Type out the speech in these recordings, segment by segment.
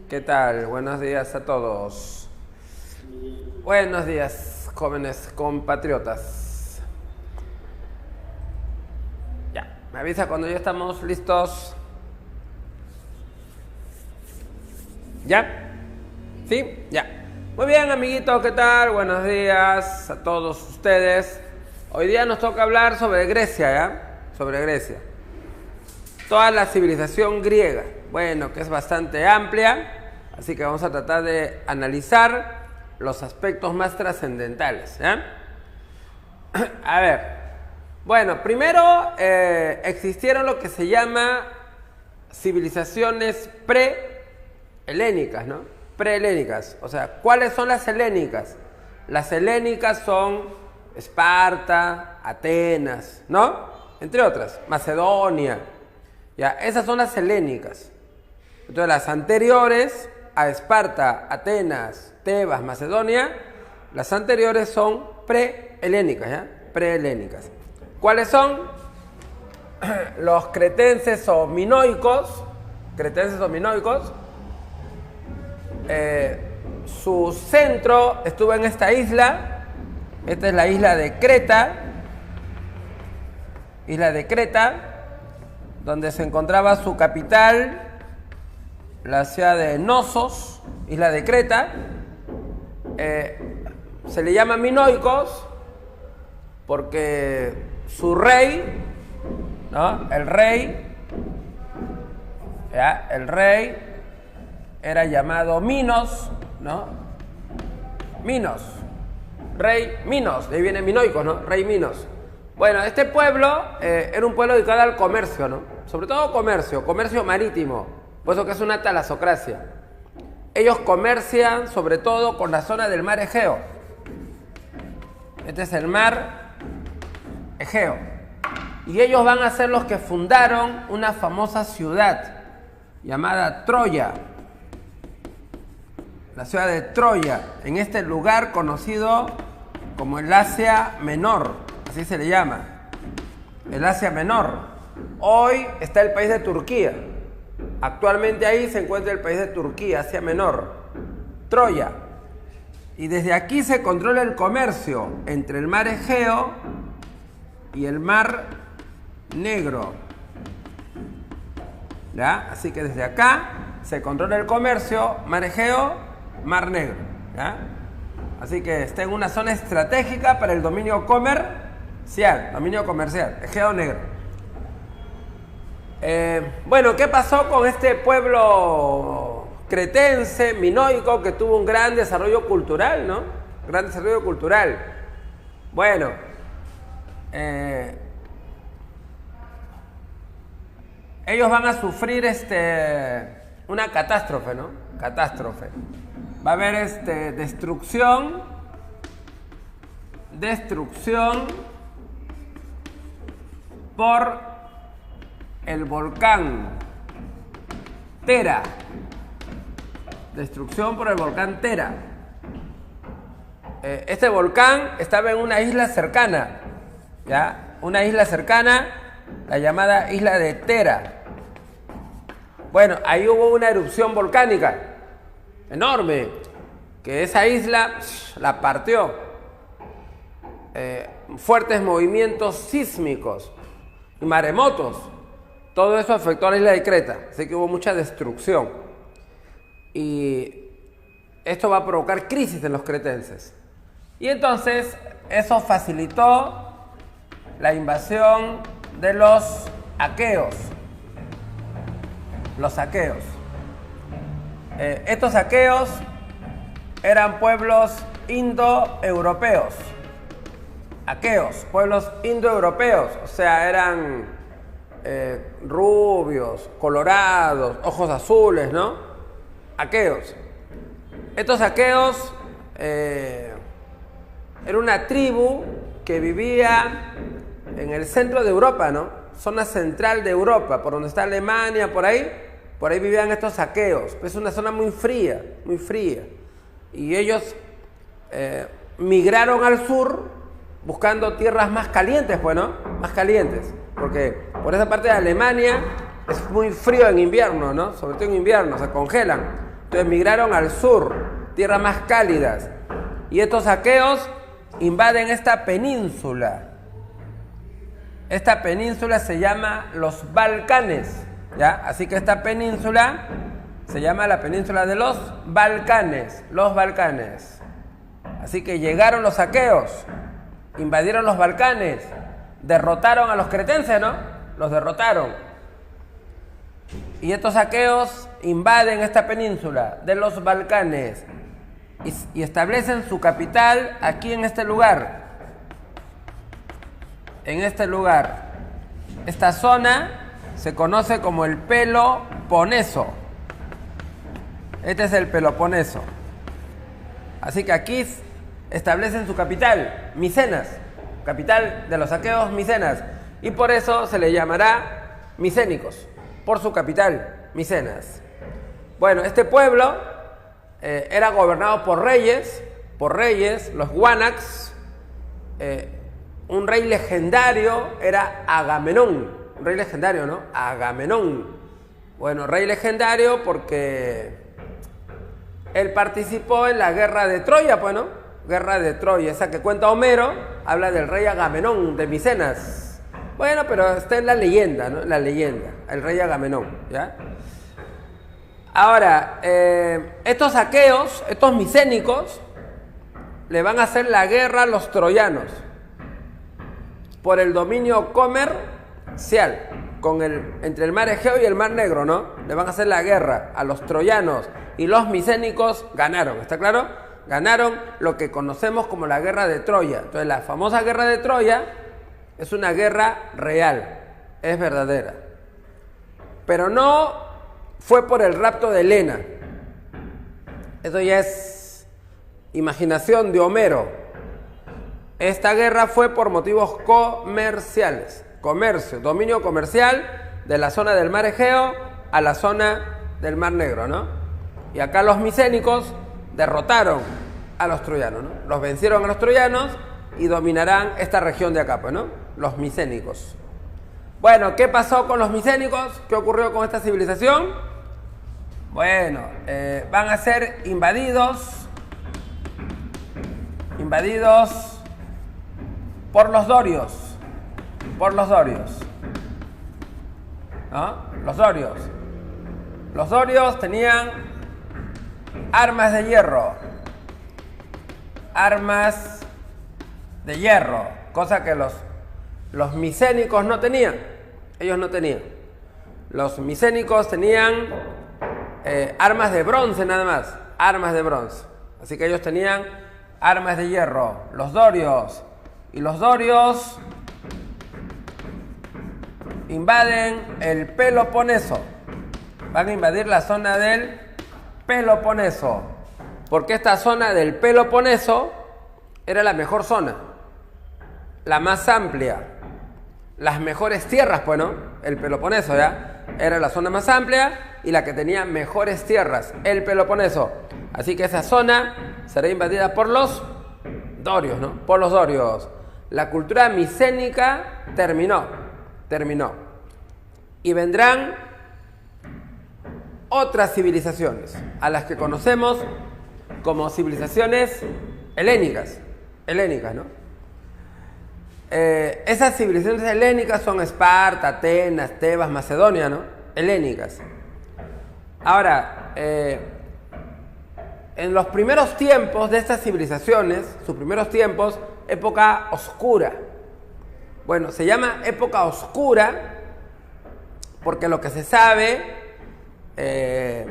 ¿Qué tal? Buenos días a todos. Buenos días, jóvenes compatriotas. Ya, me avisa cuando ya estamos listos. ¿Ya? ¿Sí? Ya. Muy bien, amiguitos, ¿qué tal? Buenos días a todos ustedes. Hoy día nos toca hablar sobre Grecia, ¿ya? Sobre Grecia. Toda la civilización griega. Bueno, que es bastante amplia, así que vamos a tratar de analizar los aspectos más trascendentales, ¿ya? A ver. Bueno, primero existieron lo que se llama civilizaciones pre-helénicas, ¿no? Prehelénicas. O sea, ¿cuáles son las helénicas? Las helénicas son Esparta, Atenas, ¿no? Entre otras, Macedonia. Ya, esas son las helénicas. Entonces, las anteriores a Esparta, Atenas, Tebas, Macedonia, las anteriores son prehelénicas, ¿ya? Prehelénicas. ¿Cuáles son? Los cretenses o minoicos. Cretenses o minoicos. Su centro estuvo en esta isla. Esta es la isla de Creta. Isla de Creta, donde se encontraba su capital, la ciudad de Knossos, isla de Creta. Se le llama minoicos porque su rey, ¿no? El rey era llamado Minos, ¿no? Minos, rey Minos, de ahí viene minoicos, ¿no? Rey Minos. Bueno, este pueblo era un pueblo dedicado al comercio, ¿no? Sobre todo comercio marítimo, por eso que es una talasocracia. Ellos comercian sobre todo con la zona del mar Egeo. Este es el mar Egeo. Y ellos van a ser los que fundaron una famosa ciudad llamada Troya. La ciudad de Troya, en este lugar conocido como el Asia Menor, así se le llama, el Asia Menor. Hoy está el país de Turquía. Actualmente ahí se encuentra el país de Turquía, Asia Menor, Troya. Y desde aquí se controla el comercio entre el mar Egeo y el mar Negro. ¿Ya? Así que desde acá se controla el comercio, mar Egeo, mar Negro. ¿Ya? Así que está en una zona estratégica para el dominio comercial, Egeo Negro. Bueno, ¿qué pasó con este pueblo cretense, minoico, que tuvo un gran desarrollo cultural, ¿no? Gran desarrollo cultural. Bueno, ellos van a sufrir una catástrofe, ¿no? Catástrofe. Va a haber destrucción por el volcán Tera. Destrucción por el volcán Tera. Este volcán estaba en una isla cercana, ¿ya? Una isla cercana, la llamada isla de Tera. Bueno, ahí hubo una erupción volcánica enorme, que esa isla la partió. Fuertes movimientos sísmicos y maremotos. Todo eso afectó a la isla de Creta, así que hubo mucha destrucción. Y esto va a provocar crisis en los cretenses. Y entonces eso facilitó la invasión de los aqueos. Los aqueos. Estos aqueos eran pueblos indoeuropeos. Aqueos, pueblos indoeuropeos, o sea, eran rubios, colorados, ojos azules, ¿no? Aqueos. Estos aqueos era una tribu que vivía en el centro de Europa, ¿no? Zona central de Europa, por donde está Alemania, por ahí vivían estos aqueos. Es una zona muy fría, muy fría. Y ellos migraron al sur buscando tierras más calientes, pues, ¿no? Más calientes. Porque por esa parte de Alemania es muy frío en invierno, ¿no? Sobre todo en invierno, se congelan. Entonces migraron al sur, tierras más cálidas. Y estos aqueos invaden esta península. Esta península se llama los Balcanes, ¿ya? Así que esta península se llama la península de los Balcanes, los Balcanes. Así que llegaron los aqueos, invadieron los Balcanes, derrotaron a los cretenses, ¿no? Los derrotaron. Y estos aqueos invaden esta península de los Balcanes y establecen su capital aquí en este lugar. En este lugar. Esta zona se conoce como el Peloponeso. Este es el Peloponeso. Así que aquí establecen su capital, Micenas, capital de los aqueos, Micenas. Y por eso se le llamará micénicos, por su capital, Micenas. Bueno, este pueblo era gobernado por reyes, los Guanacs. Un rey legendario era Agamenón, un rey legendario, ¿no? Agamenón. Bueno, rey legendario porque él participó en la guerra de Troya, pues, ¿no? Guerra de Troya, esa que cuenta Homero, habla del rey Agamenón de Micenas. Bueno, pero está en la leyenda, ¿no? La leyenda, el rey Agamenón, ¿ya? Ahora, estos aqueos, estos micénicos, le van a hacer la guerra a los troyanos por el dominio comercial entre el mar Egeo y el mar Negro, ¿no? Le van a hacer la guerra a los troyanos y los micénicos ganaron, ¿está claro? Ganaron lo que conocemos como la guerra de Troya. Entonces la famosa guerra de Troya es una guerra real, es verdadera. Pero no fue por el rapto de Helena. Eso ya es imaginación de Homero. Esta guerra fue por motivos comerciales. Comercio, dominio comercial de la zona del mar Egeo a la zona del mar Negro, ¿no? Y acá los micénicos derrotaron a los troyanos, ¿no? Los vencieron a los troyanos y dominarán esta región de acá, pues, ¿no? Los micénicos. Bueno, ¿qué pasó con los micénicos? ¿Qué ocurrió con esta civilización? Bueno, van a ser invadidos por los dorios. ¿No? Los dorios tenían armas de hierro, cosa que los micénicos no tenían. Ellos no tenían. Los micénicos tenían armas de bronce nada más, armas de bronce. Así que ellos tenían armas de hierro, los dorios. Y los dorios invaden el Peloponeso. Van a invadir la zona del Peloponeso. Porque esta zona del Peloponeso era la mejor zona, la más amplia, las mejores tierras, pues, ¿no? El Peloponeso, ¿ya? Era la zona más amplia y la que tenía mejores tierras, el Peloponeso. Así que esa zona será invadida por los dorios, ¿no? Por los dorios. La cultura micénica terminó. Y vendrán otras civilizaciones, a las que conocemos como civilizaciones helénicas, ¿no? Esas civilizaciones helénicas son Esparta, Atenas, Tebas, Macedonia, ¿no? Helénicas. Ahora, en los primeros tiempos de estas civilizaciones, sus primeros tiempos, época oscura. Bueno, se llama época oscura porque lo que se sabe es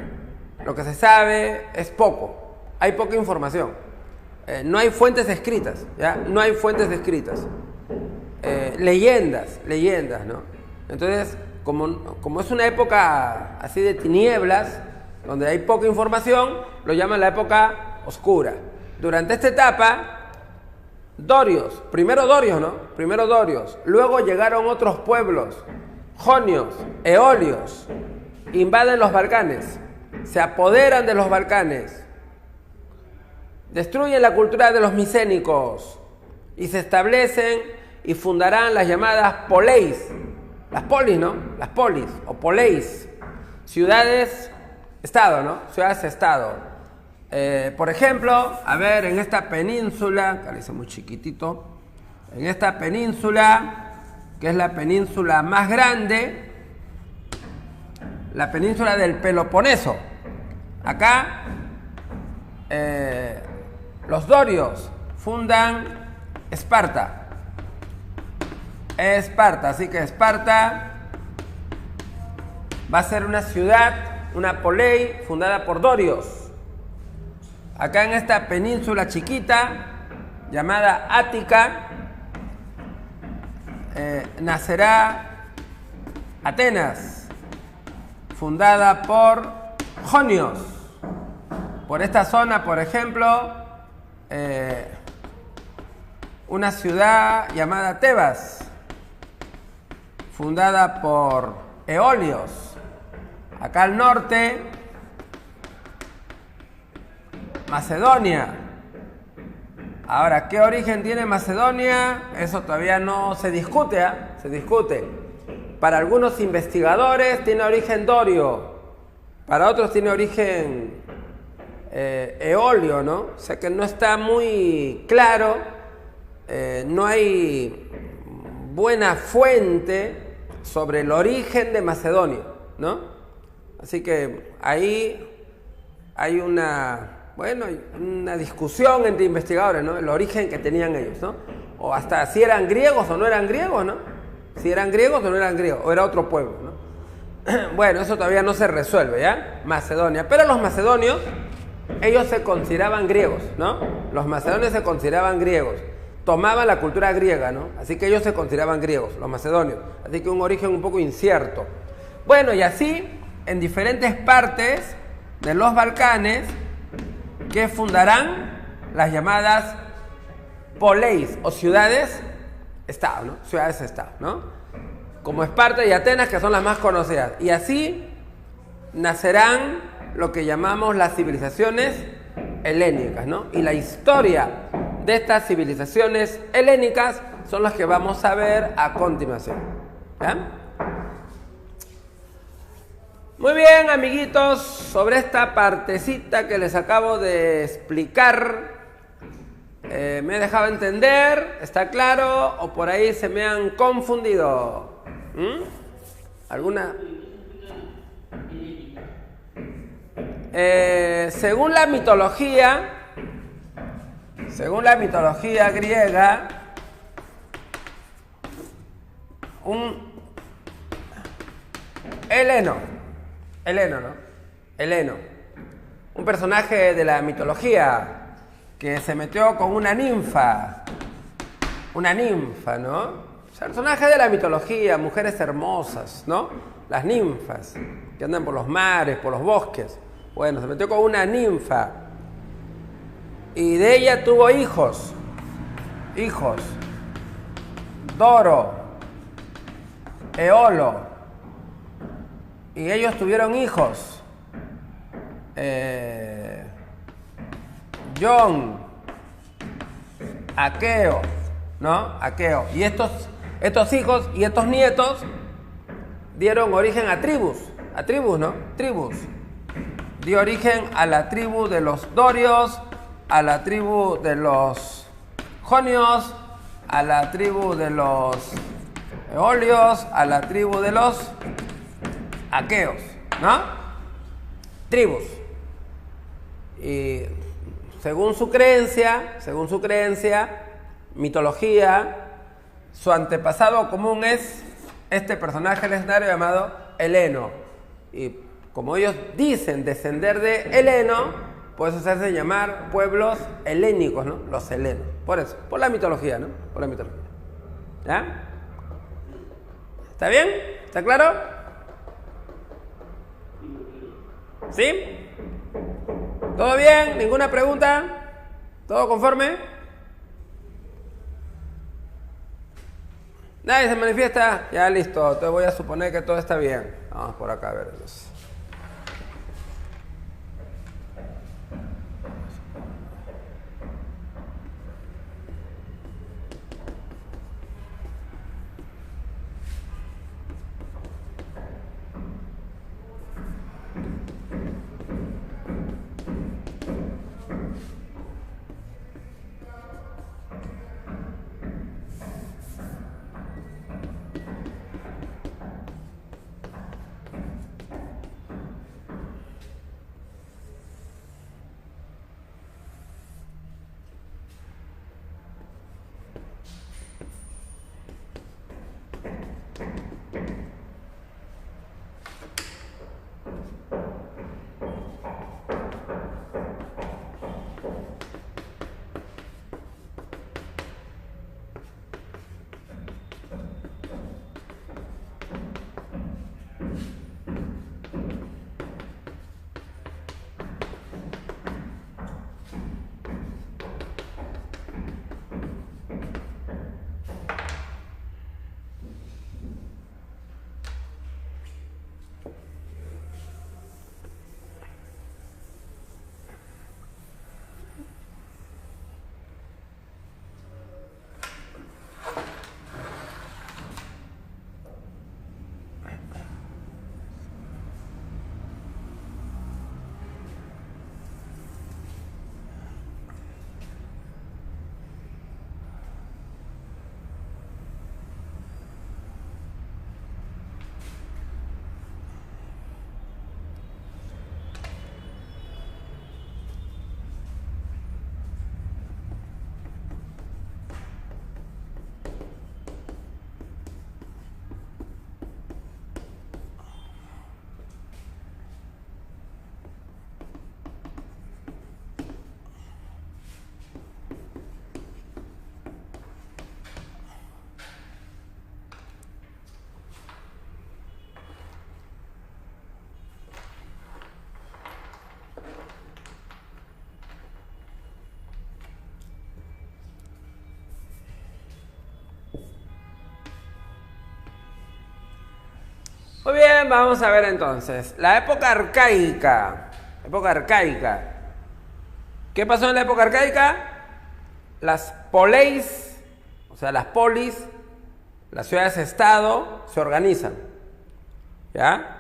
poco. Hay poca información. No hay fuentes escritas, ¿ya? No hay fuentes escritas. Leyendas, ¿no? Entonces, como es una época así de tinieblas, donde hay poca información, lo llaman la época oscura. Durante esta etapa, dorios, primero dorios, ¿no? Primero dorios, luego llegaron otros pueblos, jonios, eolios, invaden los Balcanes, se apoderan de los Balcanes, destruyen la cultura de los micénicos y se establecen y fundarán las llamadas poleis. las polis, ¿no? Las polis o poleis, ciudades-estado, ¿no? Ciudades-estado. Por ejemplo, a ver, en esta península, acá lo hice muy chiquitito, en esta península, que es la península más grande, la península del Peloponeso. Acá, los dorios fundan Esparta. Esparta, así que Esparta va a ser una ciudad, una polei fundada por dorios. Acá en esta península chiquita, llamada Ática, nacerá Atenas, fundada por jonios. Por esta zona, por ejemplo, una ciudad llamada Tebas, fundada por eolios. Acá al norte, Macedonia. Ahora, ¿qué origen tiene Macedonia? Eso todavía no se discute, ¿eh? Se discute. Para algunos investigadores tiene origen dorio, para otros tiene origen eolio, ¿no? O sea que no está muy claro, no hay buena fuente sobre el origen de Macedonia, ¿no? Así que ahí hay una discusión entre investigadores, ¿no? El origen que tenían ellos, ¿no? O hasta si eran griegos o no eran griegos, ¿no? Si eran griegos o no eran griegos, o era otro pueblo, ¿no? Bueno, eso todavía no se resuelve, ¿ya? Macedonia. Pero los macedonios, ellos se consideraban griegos, ¿no? Los macedonios se consideraban griegos. Tomaban la cultura griega, ¿no? Así que ellos se consideraban griegos, los macedonios. Así que un origen un poco incierto. Bueno, y así, en diferentes partes de los Balcanes, que fundarán las llamadas poleis o ciudades-estado, ¿no? Ciudades-estado, ¿no? Como Esparta y Atenas, que son las más conocidas. Y así nacerán lo que llamamos las civilizaciones helénicas, ¿no? Y la historia de estas civilizaciones helénicas son las que vamos a ver a continuación. ¿Ya? Muy bien, amiguitos, sobre esta partecita que les acabo de explicar, ¿me he dejado entender? ¿Está claro? ¿O por ahí se me han confundido? ¿Alguna? Según la mitología griega, un Heleno, un personaje de la mitología que se metió con una ninfa, ¿no? Personajes de la mitología, mujeres hermosas, ¿no? Las ninfas que andan por los mares, por los bosques. Bueno, se metió con una ninfa y de ella tuvo hijos, Doro, Eolo. Y ellos tuvieron hijos, John, Aqueo, ¿no? Aqueo. Y estos hijos y estos nietos dieron origen a tribus, ¿no? Tribus. Dio origen a la tribu de los dorios, a la tribu de los jonios, a la tribu de los eolios, a la tribu de los aqueos, ¿no? Tribus. Y según su creencia, mitología, su antepasado común es este personaje legendario llamado Heleno. Y como ellos dicen descender de Heleno, pues se hacen llamar pueblos helénicos, ¿no? Los helenos. Por eso, por la mitología, ¿no? Por la mitología. ¿Ya? ¿Está bien? ¿Está claro? ¿Sí? ¿Todo bien? ¿Ninguna pregunta? ¿Todo conforme? Nadie se manifiesta. Ya listo. Te voy a suponer que todo está bien. Vamos por acá a ver. Muy bien, vamos a ver entonces. La época arcaica. Época arcaica. ¿Qué pasó en la época arcaica? Las poleis, o sea, las polis, las ciudades-estado, se organizan. ¿Ya?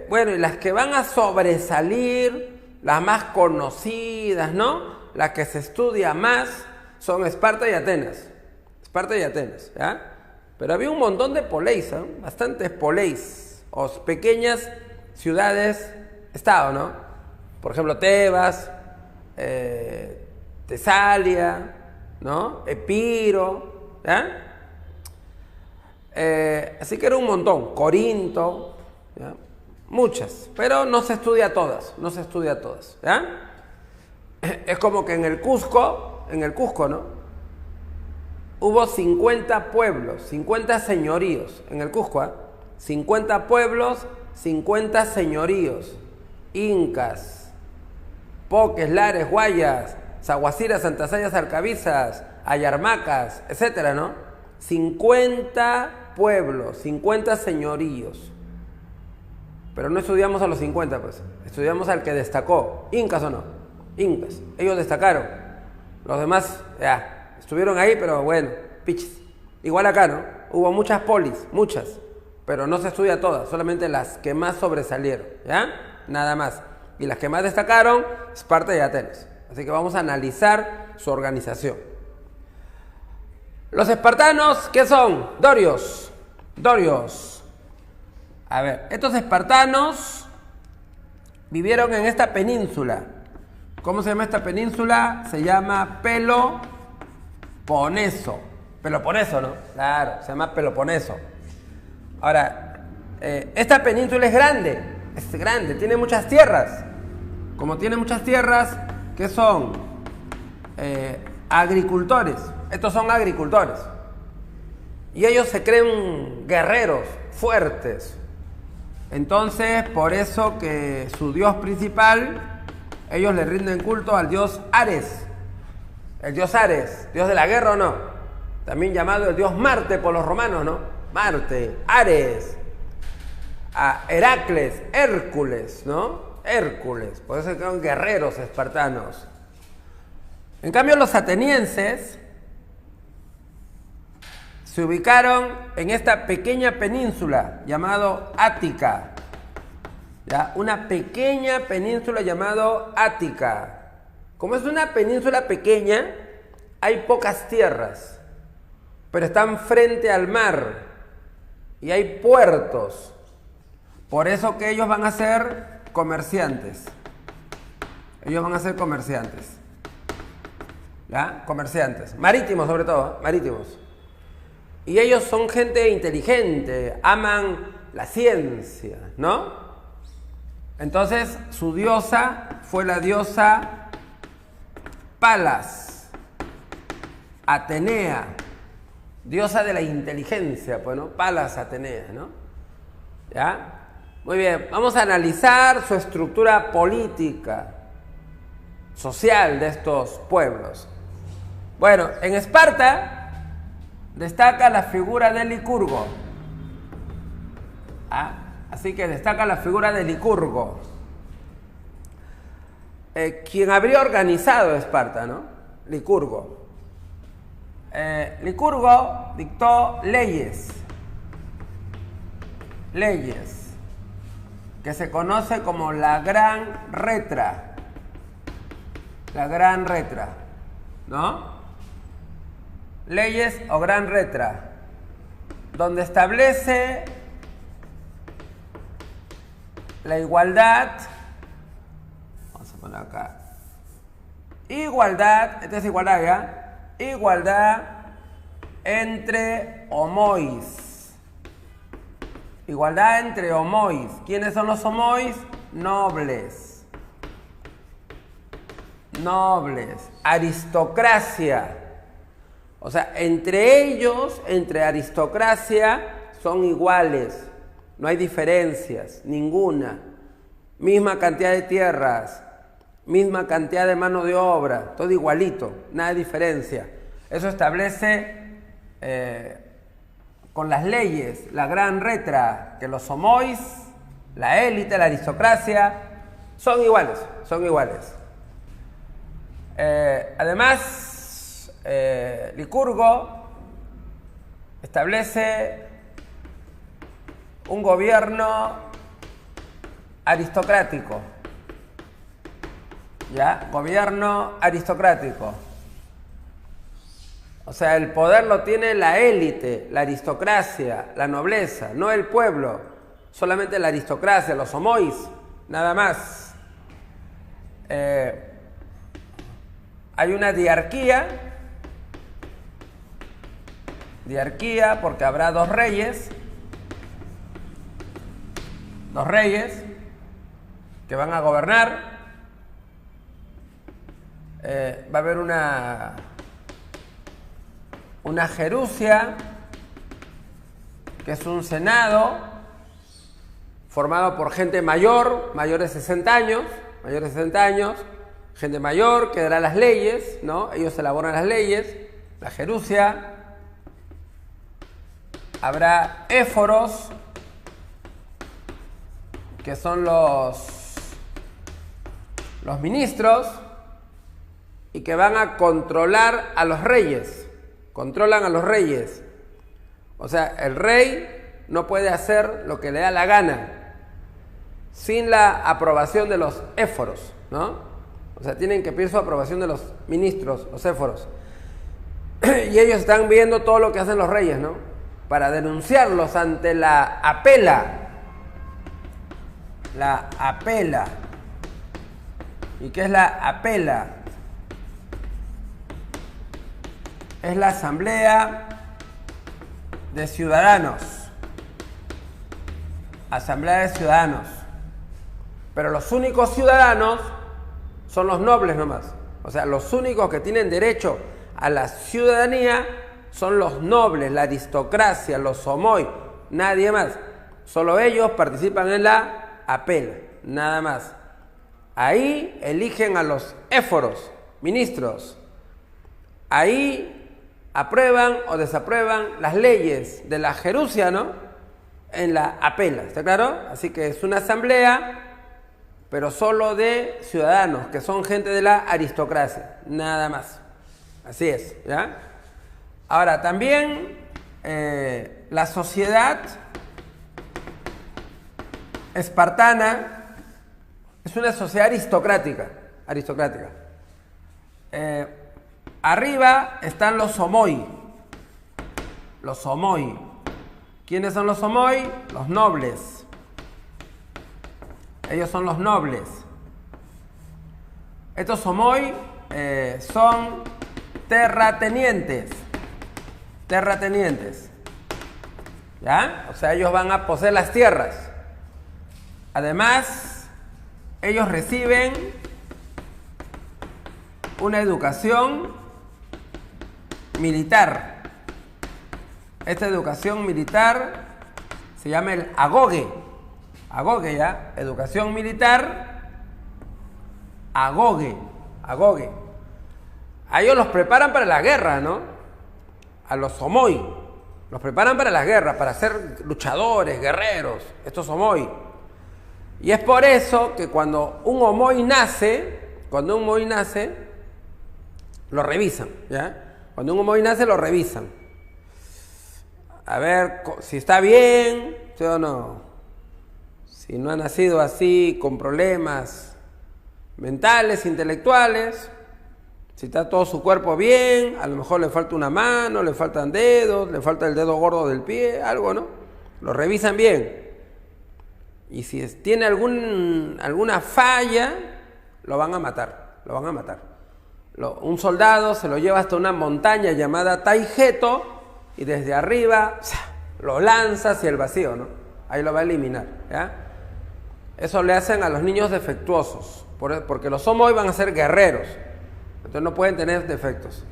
Bueno, y las que van a sobresalir, las más conocidas, ¿no? Las que se estudia más, son Esparta y Atenas. Esparta y Atenas, ¿ya? Pero había un montón de poleis, ¿eh? Bastantes poleis, o pequeñas ciudades-estado, ¿no? Por ejemplo, Tebas, Tesalia, ¿no? Epiro, ¿ya? Así que era un montón. Corinto, ¿ya? Muchas, pero no se estudia todas, no se estudia todas, ¿ya? Es como que en el Cusco, ¿no? Hubo 50 pueblos, 50 señoríos en el Cusco, ¿eh? 50 pueblos, 50 señoríos. Incas, Poques, Lares, Guayas, Zaguaciras, Santasayas, Arcabizas, Ayarmacas, etcétera, ¿no? 50 pueblos, 50 señoríos. Pero no estudiamos a los 50, pues. Estudiamos al que destacó. ¿Incas o no? Incas. Ellos destacaron. Los demás, ya, estuvieron ahí, pero bueno, pichis. Igual acá, ¿no? Hubo muchas polis, muchas. Pero no se estudia todas, solamente las que más sobresalieron, ¿ya? Nada más. Y las que más destacaron, Esparta y Atenas. Así que vamos a analizar su organización. Los espartanos, ¿qué son? Dorios. Dorios. A ver, estos espartanos vivieron en esta península. ¿Cómo se llama esta península? Se llama Peloponeso. Peloponeso, ¿no? Claro, se llama Peloponeso. Ahora, esta península es grande, tiene muchas tierras. Como tiene muchas tierras, ¿qué son? Agricultores. Estos son agricultores. Y ellos se creen guerreros, fuertes. Entonces, por eso que su dios principal, ellos le rinden culto al dios Ares. El dios Ares, dios de la guerra o no. También llamado el dios Marte por los romanos, ¿no? Marte, Ares. A Heracles, Hércules, ¿no? Hércules, por eso que son guerreros espartanos. En cambio, los atenienses se ubicaron en esta pequeña península llamado Ática. ¿Ya? Una pequeña península llamado Ática. Como es una península pequeña, hay pocas tierras, pero están frente al mar y hay puertos. Por eso que ellos van a ser comerciantes. Ellos van a ser comerciantes. ¿Ya? Comerciantes. Marítimos sobre todo, marítimos. Y ellos son gente inteligente, aman la ciencia, ¿no? Entonces, su diosa fue la diosa Palas, Atenea, diosa de la inteligencia, pues, ¿no? Palas Atenea, ¿no? ¿Ya? Muy bien, vamos a analizar su estructura política, social de estos pueblos. Bueno, en Esparta destaca la figura de Licurgo. Así que destaca la figura de Licurgo, quien habría organizado Esparta, ¿no? Licurgo. Licurgo dictó leyes, que se conoce como la Gran Retra. La Gran Retra, ¿no? Leyes o Gran Retra, donde establece la igualdad. Vamos a poner acá. Igualdad, esta es igualdad, ¿ya? Igualdad entre homois. Igualdad entre homois. ¿Quiénes son los homois? Nobles. Nobles. Aristocracia. O sea, entre ellos, entre aristocracia, son iguales. No hay diferencias, ninguna. Misma cantidad de tierras, misma cantidad de mano de obra, todo igualito, nada de diferencia. Eso establece con las leyes, la gran retra, que los homois, la élite, la aristocracia, son iguales, son iguales. Además, Licurgo establece un gobierno aristocrático, ¿ya? Gobierno aristocrático. O sea, el poder lo tiene la élite, la aristocracia, la nobleza, no el pueblo, solamente la aristocracia, los homois, nada más. Hay una diarquía porque habrá dos reyes que van a gobernar. Va a haber una gerucia, que es un senado formado por gente mayor, mayores de 60 años, gente mayor que dará las leyes, ¿no? Ellos elaboran las leyes, la gerucia. Habrá éforos, que son los ministros, y que van a controlar a los reyes. Controlan a los reyes. O sea, el rey no puede hacer lo que le da la gana sin la aprobación de los éforos, ¿no? O sea, tienen que pedir su aprobación de los ministros, los éforos. Y ellos están viendo todo lo que hacen los reyes, ¿no? Para denunciarlos ante la apela. La apela. ¿Y qué es la apela? Es la asamblea de ciudadanos. Asamblea de ciudadanos. Pero los únicos ciudadanos son los nobles nomás. O sea, los únicos que tienen derecho a la ciudadanía son los nobles, la aristocracia, los homoi, nadie más. Solo ellos participan en la apela, nada más. Ahí eligen a los éforos, ministros. Ahí aprueban o desaprueban las leyes de la gerucia, ¿no? En la apela, ¿está claro? Así que es una asamblea, pero solo de ciudadanos, que son gente de la aristocracia, nada más. Así es, ¿ya? Ahora, también la sociedad espartana es una sociedad aristocrática. Arriba están los homoi. Los homoi. ¿Quiénes son los homoi? Los nobles. Ellos son los nobles. Estos homoi son terratenientes. ¿Ya? O sea, ellos van a poseer las tierras. Además, ellos reciben una educación militar. Esta educación militar se llama el agoge. Agoge, ¿ya? Educación militar, agoge. A ellos los preparan para la guerra, ¿no? A los homoi. Los preparan para la guerra, para ser luchadores, guerreros. Estos homoi. Y es por eso que cuando un homoi nace, lo revisan, ¿ya? Cuando un homoi nace, lo revisan. A ver si está bien, ¿sí o no? Si no ha nacido así, con problemas mentales, intelectuales, si está todo su cuerpo bien, a lo mejor le falta una mano, le faltan dedos, le falta el dedo gordo del pie, algo, ¿no? Lo revisan bien. Y si tiene alguna falla, lo van a matar. Un soldado se lo lleva hasta una montaña llamada Taigeto y desde arriba lo lanza hacia el vacío, ¿no? Ahí lo va a eliminar, ¿ya? Eso le hacen a los niños defectuosos, porque los homoi van a ser guerreros, entonces no pueden tener defectos.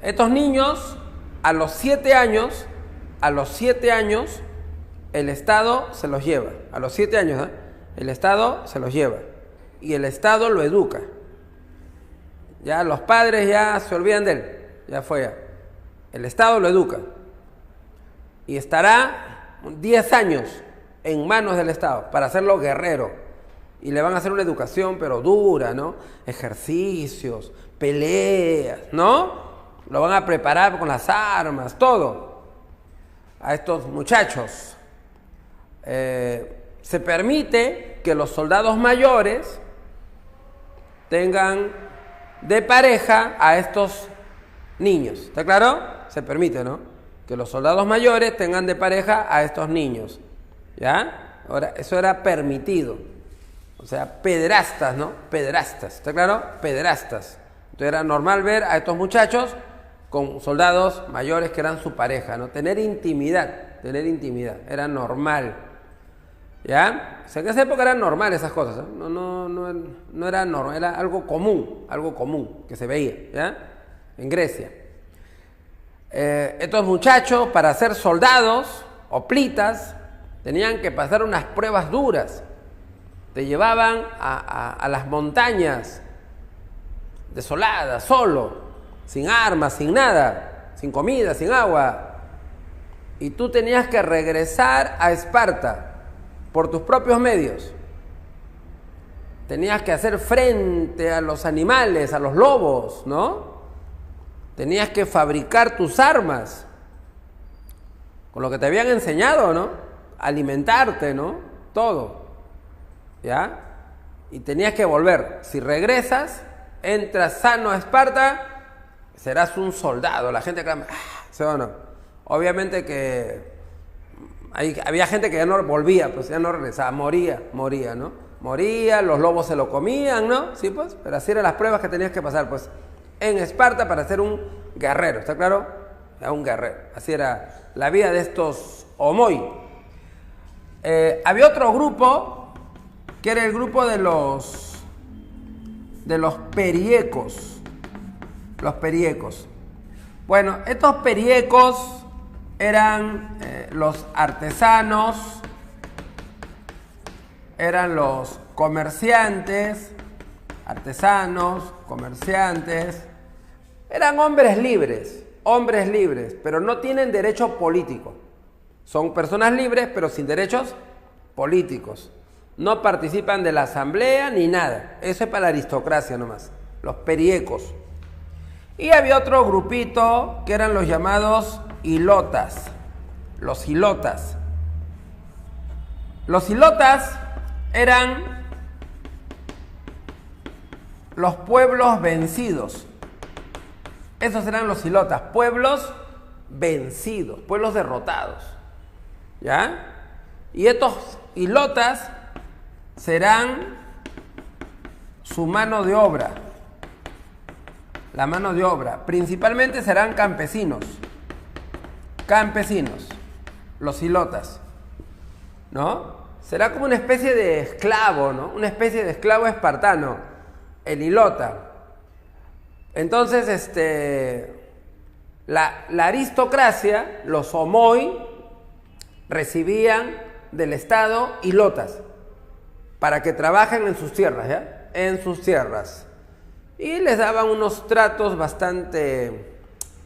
Estos niños, a los 7 años, el Estado se los lleva. A los 7 años, ¿eh? El Estado se los lleva. Y el Estado lo educa. Ya los padres ya se olvidan de él. Ya fue ya. El Estado lo educa. y estará 10 años en manos del Estado para hacerlo guerrero. Y le van a hacer una educación, pero dura, ¿no? Ejercicios, peleas, ¿no? Lo van a preparar con las armas, todo. A estos muchachos. Se permite que los soldados mayores tengan de pareja a estos niños. ¿Está claro? Se permite, ¿no? Que los soldados mayores tengan de pareja a estos niños. ¿Ya? Ahora, eso era permitido. O sea, pederastas, ¿no? Pederastas. ¿Está claro? Pederastas. Entonces era normal ver a estos muchachos con soldados mayores que eran su pareja, ¿no? Tener intimidad. Era normal. ¿Ya? O sea, en esa época eran normales esas cosas, ¿eh? No era normal, era algo común que se veía, ¿ya? En Grecia. Estos muchachos, para ser soldados, hoplitas, tenían que pasar unas pruebas duras. Te llevaban a las montañas, desoladas, solo, sin armas, sin nada, sin comida, sin agua. Y tú tenías que regresar a Esparta por tus propios medios. Tenías que hacer frente a los animales, a los lobos, ¿no? Tenías que fabricar tus armas con lo que te habían enseñado, ¿no? Alimentarte, ¿no? Todo. ¿Ya? Y tenías que volver. Si regresas, entras sano a Esparta, serás un soldado. La gente clama, ¿sí o no? Obviamente que había gente que ya no volvía, pues ya no regresaba, moría, ¿no? Moría, los lobos se lo comían, ¿no? Sí, pues, pero así eran las pruebas que tenías que pasar, pues, en Esparta para ser un guerrero, ¿está claro? Un guerrero. Así era la vida de estos homoi. Había otro grupo que era el grupo de los periecos. Los periecos. Bueno, estos periecos eran los artesanos, eran los comerciantes, eran hombres libres, pero no tienen derecho político. Son personas libres, pero sin derechos políticos. No participan de la asamblea ni nada. Eso es para la aristocracia nomás, los periecos. Y había otro grupito que eran los llamados hilotas. Los hilotas. Los hilotas eran los pueblos vencidos. Esos eran los hilotas, pueblos vencidos, pueblos derrotados. ¿Ya? Y estos hilotas serán su mano de obra. La mano de obra. Principalmente serán campesinos. Los hilotas. ¿No? Será como una especie de esclavo, ¿no? Una especie de esclavo espartano. El hilota. Entonces, la aristocracia, los homoi, recibían del Estado hilotas para que trabajen en sus tierras, ¿ya? En sus tierras. Y les daban unos tratos bastante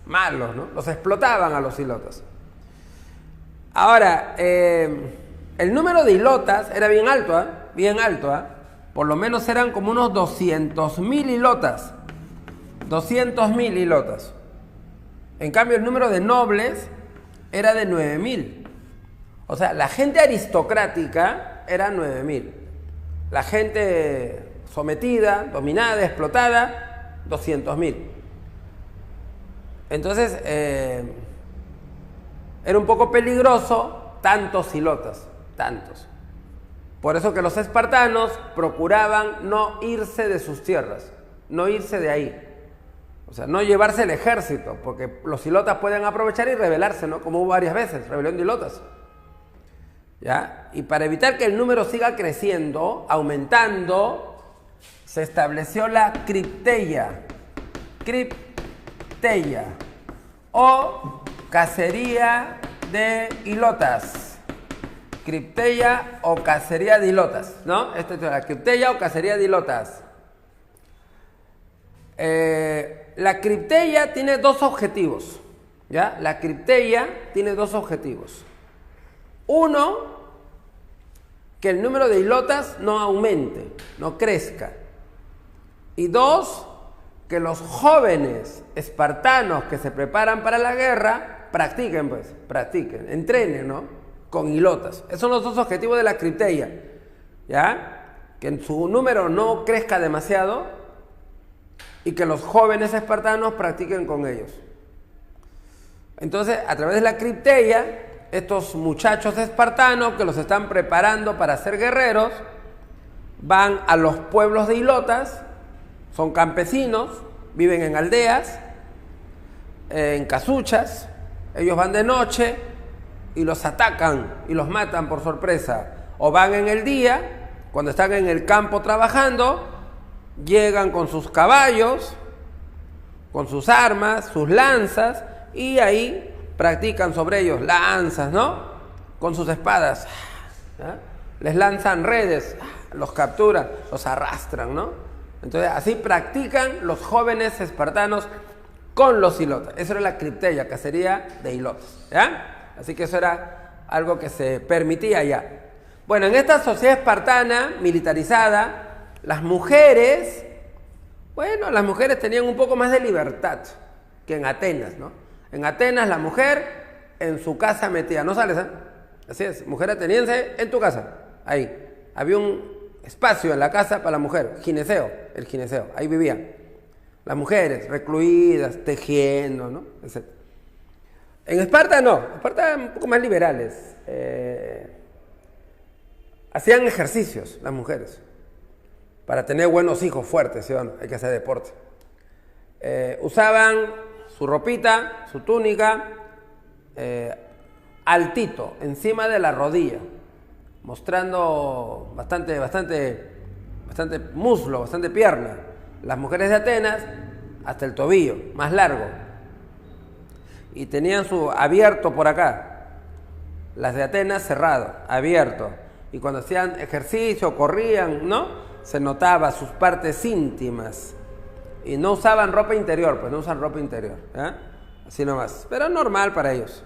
malos, ¿no? Los explotaban a los hilotas. Ahora, el número de hilotas era bien alto, ¿eh? Bien alto, ¿eh? Por lo menos eran como unos 200.000 hilotas. 200.000 hilotas. En cambio, el número de nobles era de 9.000. O sea, la gente aristocrática era 9.000. La gente sometida, dominada, explotada, 200.000. Entonces, era un poco peligroso tantos hilotas, tantos. Por eso que los espartanos procuraban no irse de sus tierras, no irse de ahí. O sea, no llevarse el ejército, porque los hilotas pueden aprovechar y rebelarse, ¿no? Como hubo varias veces, rebelión de hilotas. ¿Ya? Y para evitar que el número siga creciendo, aumentando, se estableció la cripteia. Cripteia. O cacería de hilotas. Cripteia o cacería de hilotas, ¿no? Esto es la cripteia o cacería de hilotas. La cripteia tiene dos objetivos. ¿Ya? La cripteia tiene dos objetivos. Uno, que el número de hilotas no aumente, no crezca. Y dos, que los jóvenes espartanos que se preparan para la guerra practiquen, entrenen, ¿no? Con hilotas. Esos son los dos objetivos de la cripteia, ¿ya? Que en su número no crezca demasiado y que los jóvenes espartanos practiquen con ellos. Entonces, a través de la cripteia, estos muchachos espartanos que los están preparando para ser guerreros, van a los pueblos de hilotas, son campesinos, viven en aldeas, en casuchas, ellos van de noche y los atacan y los matan por sorpresa. O van en el día, cuando están en el campo trabajando, llegan con sus caballos, con sus armas, sus lanzas, y ahí practican sobre ellos lanzas, ¿no? Con sus espadas. ¿Ya? Les lanzan redes, los capturan, los arrastran, ¿no? Entonces así practican los jóvenes espartanos con los hilotas. Eso era la cripteia, cacería de hilotas, ¿ya? Así que eso era algo que se permitía ya. Bueno, en esta sociedad espartana, militarizada, las mujeres tenían un poco más de libertad que en Atenas, ¿no? En Atenas la mujer en su casa metida, no sales, ¿eh? Así es, mujer ateniense en tu casa, ahí. Había un espacio en la casa para la mujer, el gineceo, ahí vivían. Las mujeres recluidas, tejiendo, ¿no? Etc. En Esparta no, Esparta un poco más liberales. Hacían ejercicios las mujeres para tener buenos hijos fuertes, ¿sí o no? Hay que hacer deporte. Usaban su ropita, su túnica, altito, encima de la rodilla, mostrando bastante muslo, bastante pierna. Las mujeres de Atenas hasta el tobillo, más largo. Y tenían su abierto por acá. Las de Atenas cerrado, abierto. Y cuando hacían ejercicio, corrían, ¿no? Se notaba sus partes íntimas. Y no usaban ropa interior, pues no usan ropa interior, ¿eh? Así nomás. Pero normal para ellos.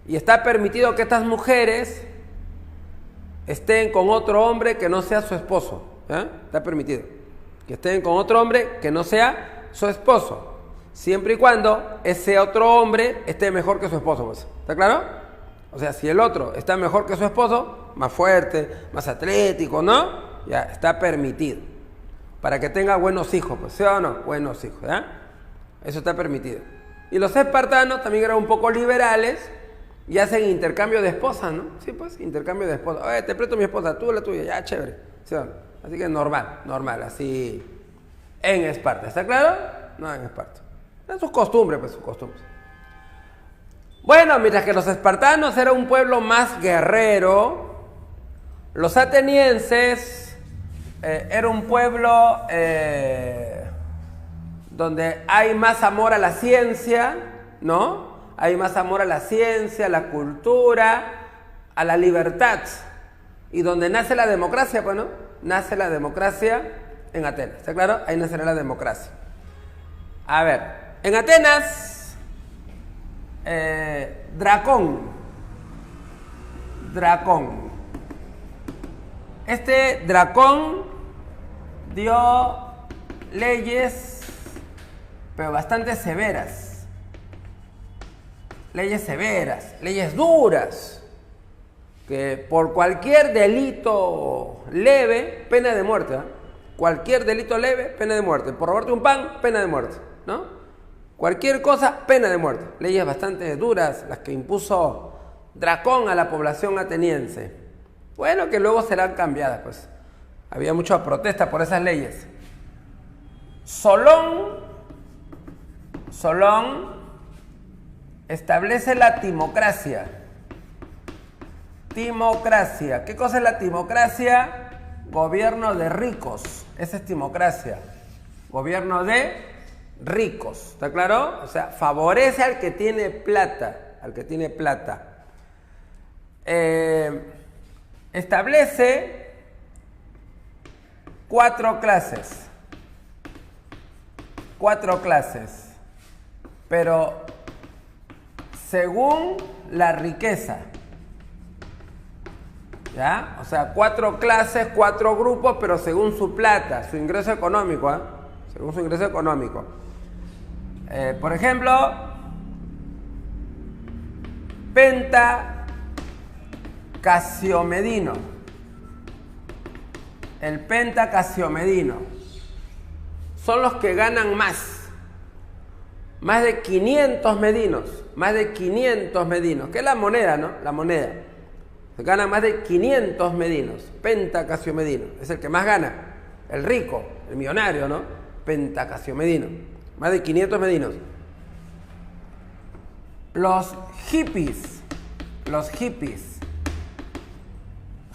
Y está permitido que estas mujeres estén con otro hombre que no sea su esposo, ¿eh? Está permitido. Que estén con otro hombre que no sea su esposo. Siempre y cuando ese otro hombre esté mejor que su esposo, pues. ¿Está claro? O sea, si el otro está mejor que su esposo, más fuerte, más atlético, ¿no? Ya, está permitido. Para que tenga buenos hijos, pues, ¿sí o no? Buenos hijos, ¿ya? Eso está permitido. Y los espartanos también eran un poco liberales y hacen intercambio de esposas, ¿no? Sí, pues, intercambio de esposas. Oye, te presto mi esposa, tú la tuya, ya, chévere. ¿Sí o no? Así que normal, así en Esparta. ¿Está claro? No, en Esparta. Es sus costumbres, pues, sus costumbres. Bueno, mientras que los espartanos eran un pueblo más guerrero, los atenienses era un pueblo donde hay más amor a la ciencia, ¿no? Hay más amor a la ciencia, a la cultura, a la libertad. Y donde nace la democracia, pues, ¿no? Nace la democracia en Atenas. ¿Está claro? Ahí nacerá la democracia. A ver, en Atenas, Dracón. Este Dracón dio leyes, pero bastante severas. Leyes duras, que por cualquier delito leve, pena de muerte, ¿eh? Cualquier delito leve, pena de muerte. Por robarte un pan, pena de muerte, ¿no? Cualquier cosa, pena de muerte. Leyes bastante duras, las que impuso Dracón a la población ateniense. Bueno, que luego serán cambiadas, pues. Había mucha protesta por esas leyes. Solón establece la timocracia. Timocracia. ¿Qué cosa es la timocracia? Gobierno de ricos. Esa es timocracia. Gobierno de ricos. ¿Está claro? O sea, favorece al que tiene plata. Establece 4 clases. Pero según la riqueza. ¿Ya? O sea, 4 clases, 4 grupos, pero según su plata, su ingreso económico, ¿eh? Según su ingreso económico. Por ejemplo, pentacasiomedino. El pentacasiomedino. Son los que ganan más. Más de 500 medinos. Más de 500 medinos. Que es la moneda, ¿no? La moneda. Gana más de 500 medinos. Pentacasiomedino. Es el que más gana. El rico, el millonario, ¿no? Pentacasiomedino. Más de 500 medinos. Los hippies. Los hippies.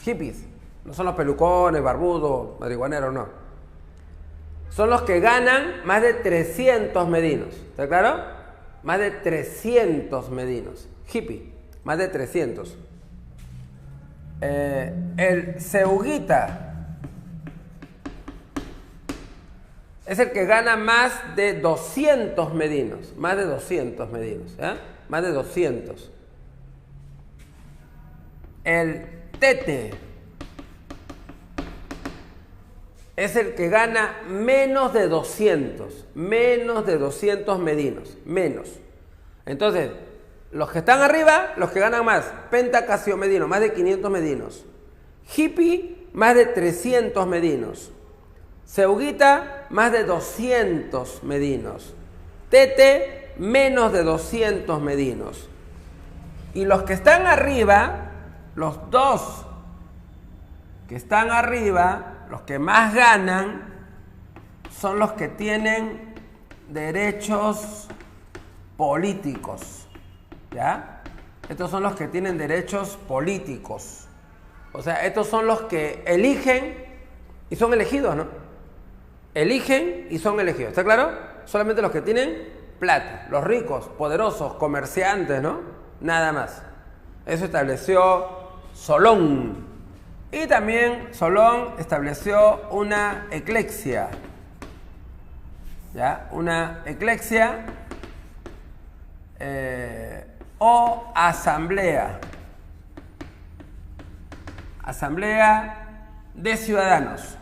Hippies. No son los pelucones, barbudos, marihuaneros, no. Son los que ganan más de 300 medinos. ¿Está claro? Más de 300 medinos. Hippie. Más de 300. El ceuguita es el que gana más de 200 medinos. Más de 200 medinos. ¿Eh? Más de 200. El tete es el que gana menos de 200. Menos de 200 medinos. Menos. Entonces, los que están arriba, los que ganan más. Pentacasiomedino, más de 500 medinos. Hippie, más de 300 medinos. Ceuguita, más de 200 medinos. Tete, menos de 200 medinos. Y los que están arriba, los dos que están arriba, los que más ganan, son los que tienen derechos políticos. ¿Ya? Estos son los que tienen derechos políticos. O sea, estos son los que eligen y son elegidos, ¿no? Eligen y son elegidos. ¿Está claro? Solamente los que tienen plata. Los ricos, poderosos, comerciantes, ¿no? Nada más. Eso estableció Solón. Y también Solón estableció una eclexia. ¿Ya? Una eclexia o asamblea. Asamblea de ciudadanos.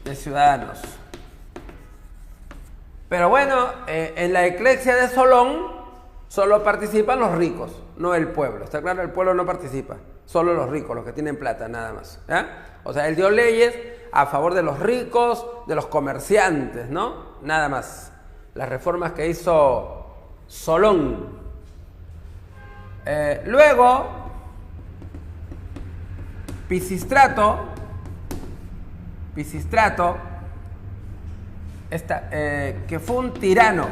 De ciudadanos. Pero bueno, en la eclexia de Solón solo participan los ricos, no el pueblo. ¿Está claro? El pueblo no participa. Solo los ricos, los que tienen plata, nada más. ¿Ya? O sea, él dio leyes a favor de los ricos, de los comerciantes, ¿no? Nada más. Las reformas que hizo Solón. Luego, Pisístrato, que fue un tirano,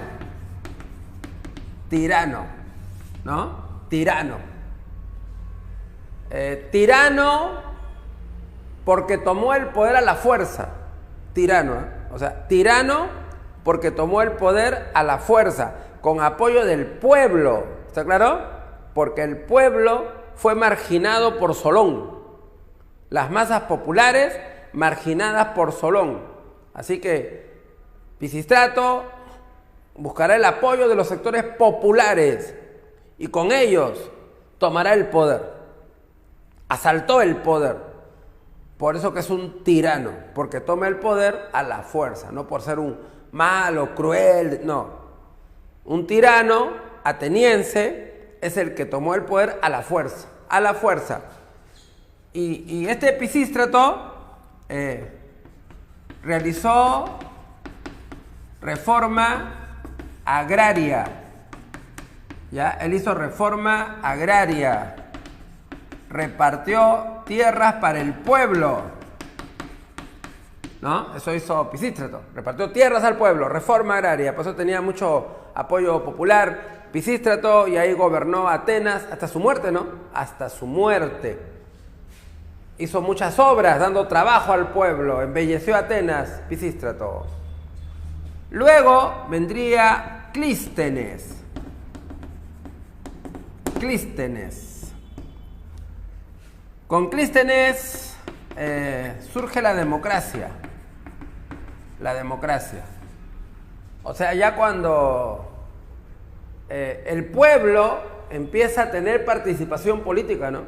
¿no? Tirano porque tomó el poder a la fuerza, o sea, tirano porque tomó el poder a la fuerza, con apoyo del pueblo, ¿está claro? Porque el pueblo fue marginado por Solón, las masas populares marginadas por Solón. Así que Pisístrato buscará el apoyo de los sectores populares y con ellos tomará el poder. Asaltó el poder. Por eso que es un tirano, porque toma el poder a la fuerza, no por ser un malo, cruel, no. Un tirano ateniense es el que tomó el poder a la fuerza, Y este Pisístrato realizó reforma agraria. ¿Ya? Él hizo reforma agraria. Repartió tierras para el pueblo. ¿No? Eso hizo Pisístrato. Repartió tierras al pueblo. Reforma agraria. Por eso tenía mucho apoyo popular Pisístrato, y ahí gobernó Atenas hasta su muerte, ¿no? Hasta su muerte. Hizo muchas obras dando trabajo al pueblo. Embelleció Atenas, Pisístrato. Luego vendría Clístenes. Con Clístenes surge la democracia. O sea, ya cuando el pueblo empieza a tener participación política, ¿no?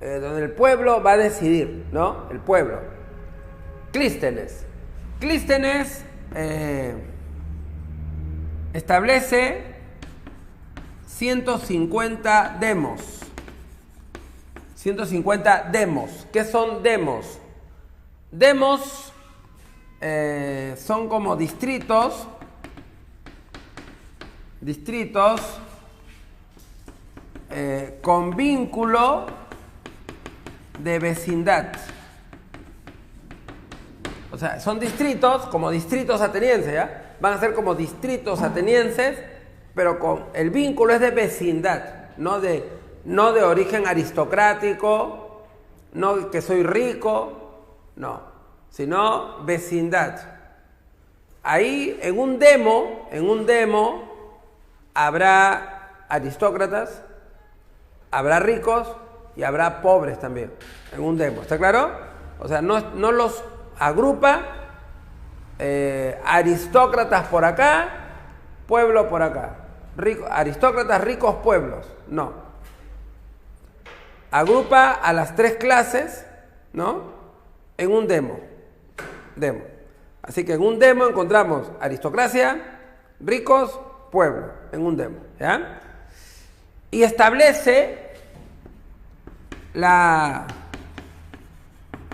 Donde el pueblo va a decidir, ¿no? El pueblo. Clístenes. Clístenes establece 150 demos. 150 demos. ¿Qué son demos? Demos son como distritos. Con vínculo de vecindad. O sea, son distritos, como distritos atenienses, ¿ya? Van a ser como distritos atenienses, pero con el vínculo es de vecindad, no de origen aristocrático, no que soy rico, no, sino vecindad. Ahí en un demo habrá aristócratas, habrá ricos y habrá pobres también, en un demo, ¿está claro? O sea, no los agrupa aristócratas por acá, pueblo por acá, aristócratas, ricos, pueblos, no. Agrupa a las tres clases, ¿no? En un demo. Así que en un demo encontramos aristocracia, ricos, pueblo, en un demo, ¿ya? Y establece la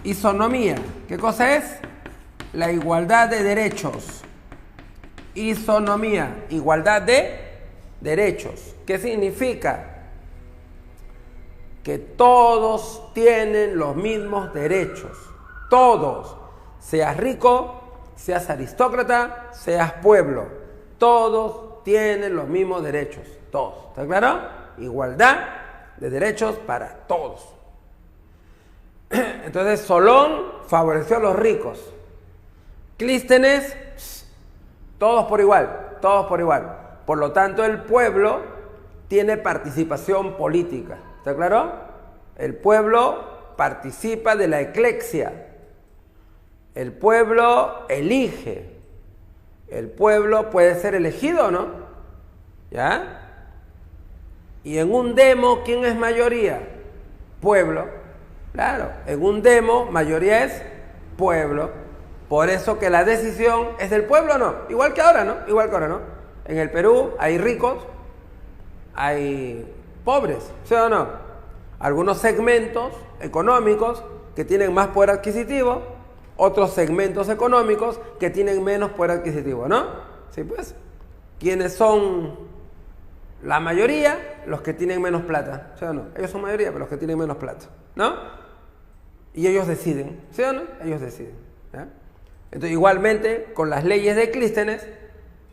isonomía. ¿Qué cosa es? La igualdad de derechos. Isonomía, igualdad de derechos. ¿Qué significa? Que todos tienen los mismos derechos. Todos. Seas rico, seas aristócrata, seas pueblo. Todos tienen los mismos derechos. Todos. ¿Está claro? Igualdad de derechos para todos. Entonces Solón favoreció a los ricos. Clístenes, todos por igual, todos por igual. Por lo tanto, el pueblo tiene participación política. ¿Está claro? El pueblo participa de la eclexia. El pueblo elige. El pueblo puede ser elegido, ¿no? ¿Ya? Y en un demo, ¿quién es mayoría? Pueblo. Claro, en un demo, mayoría es pueblo. Por eso que la decisión es del pueblo, ¿no? Igual que ahora, ¿no? Igual que ahora, ¿no? En el Perú hay ricos, hay pobres, ¿sí o no? Algunos segmentos económicos que tienen más poder adquisitivo, otros segmentos económicos que tienen menos poder adquisitivo, ¿no? Sí, pues. ¿Quiénes son la mayoría? Los que tienen menos plata, ¿sí o no? Ellos son mayoría, pero los que tienen menos plata, ¿no? Y ellos deciden, ¿sí o no? Ellos deciden, ¿ya? Entonces, igualmente, con las leyes de Clístenes,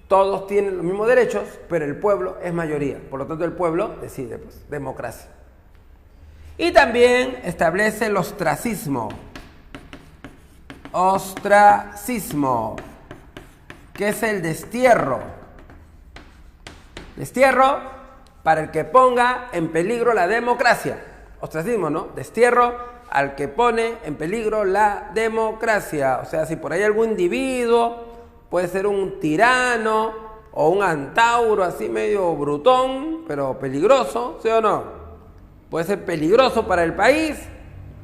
todos tienen los mismos derechos, pero el pueblo es mayoría. Por lo tanto, el pueblo decide, pues, democracia. Y también establece el ostracismo. Ostracismo, que es el destierro. Destierro para el que ponga en peligro la democracia. Ostracismo, ¿no? Destierro al que pone en peligro la democracia. O sea, si por ahí algún individuo, puede ser un tirano o un antauro así medio brutón, pero peligroso, ¿sí o no? Puede ser peligroso para el país.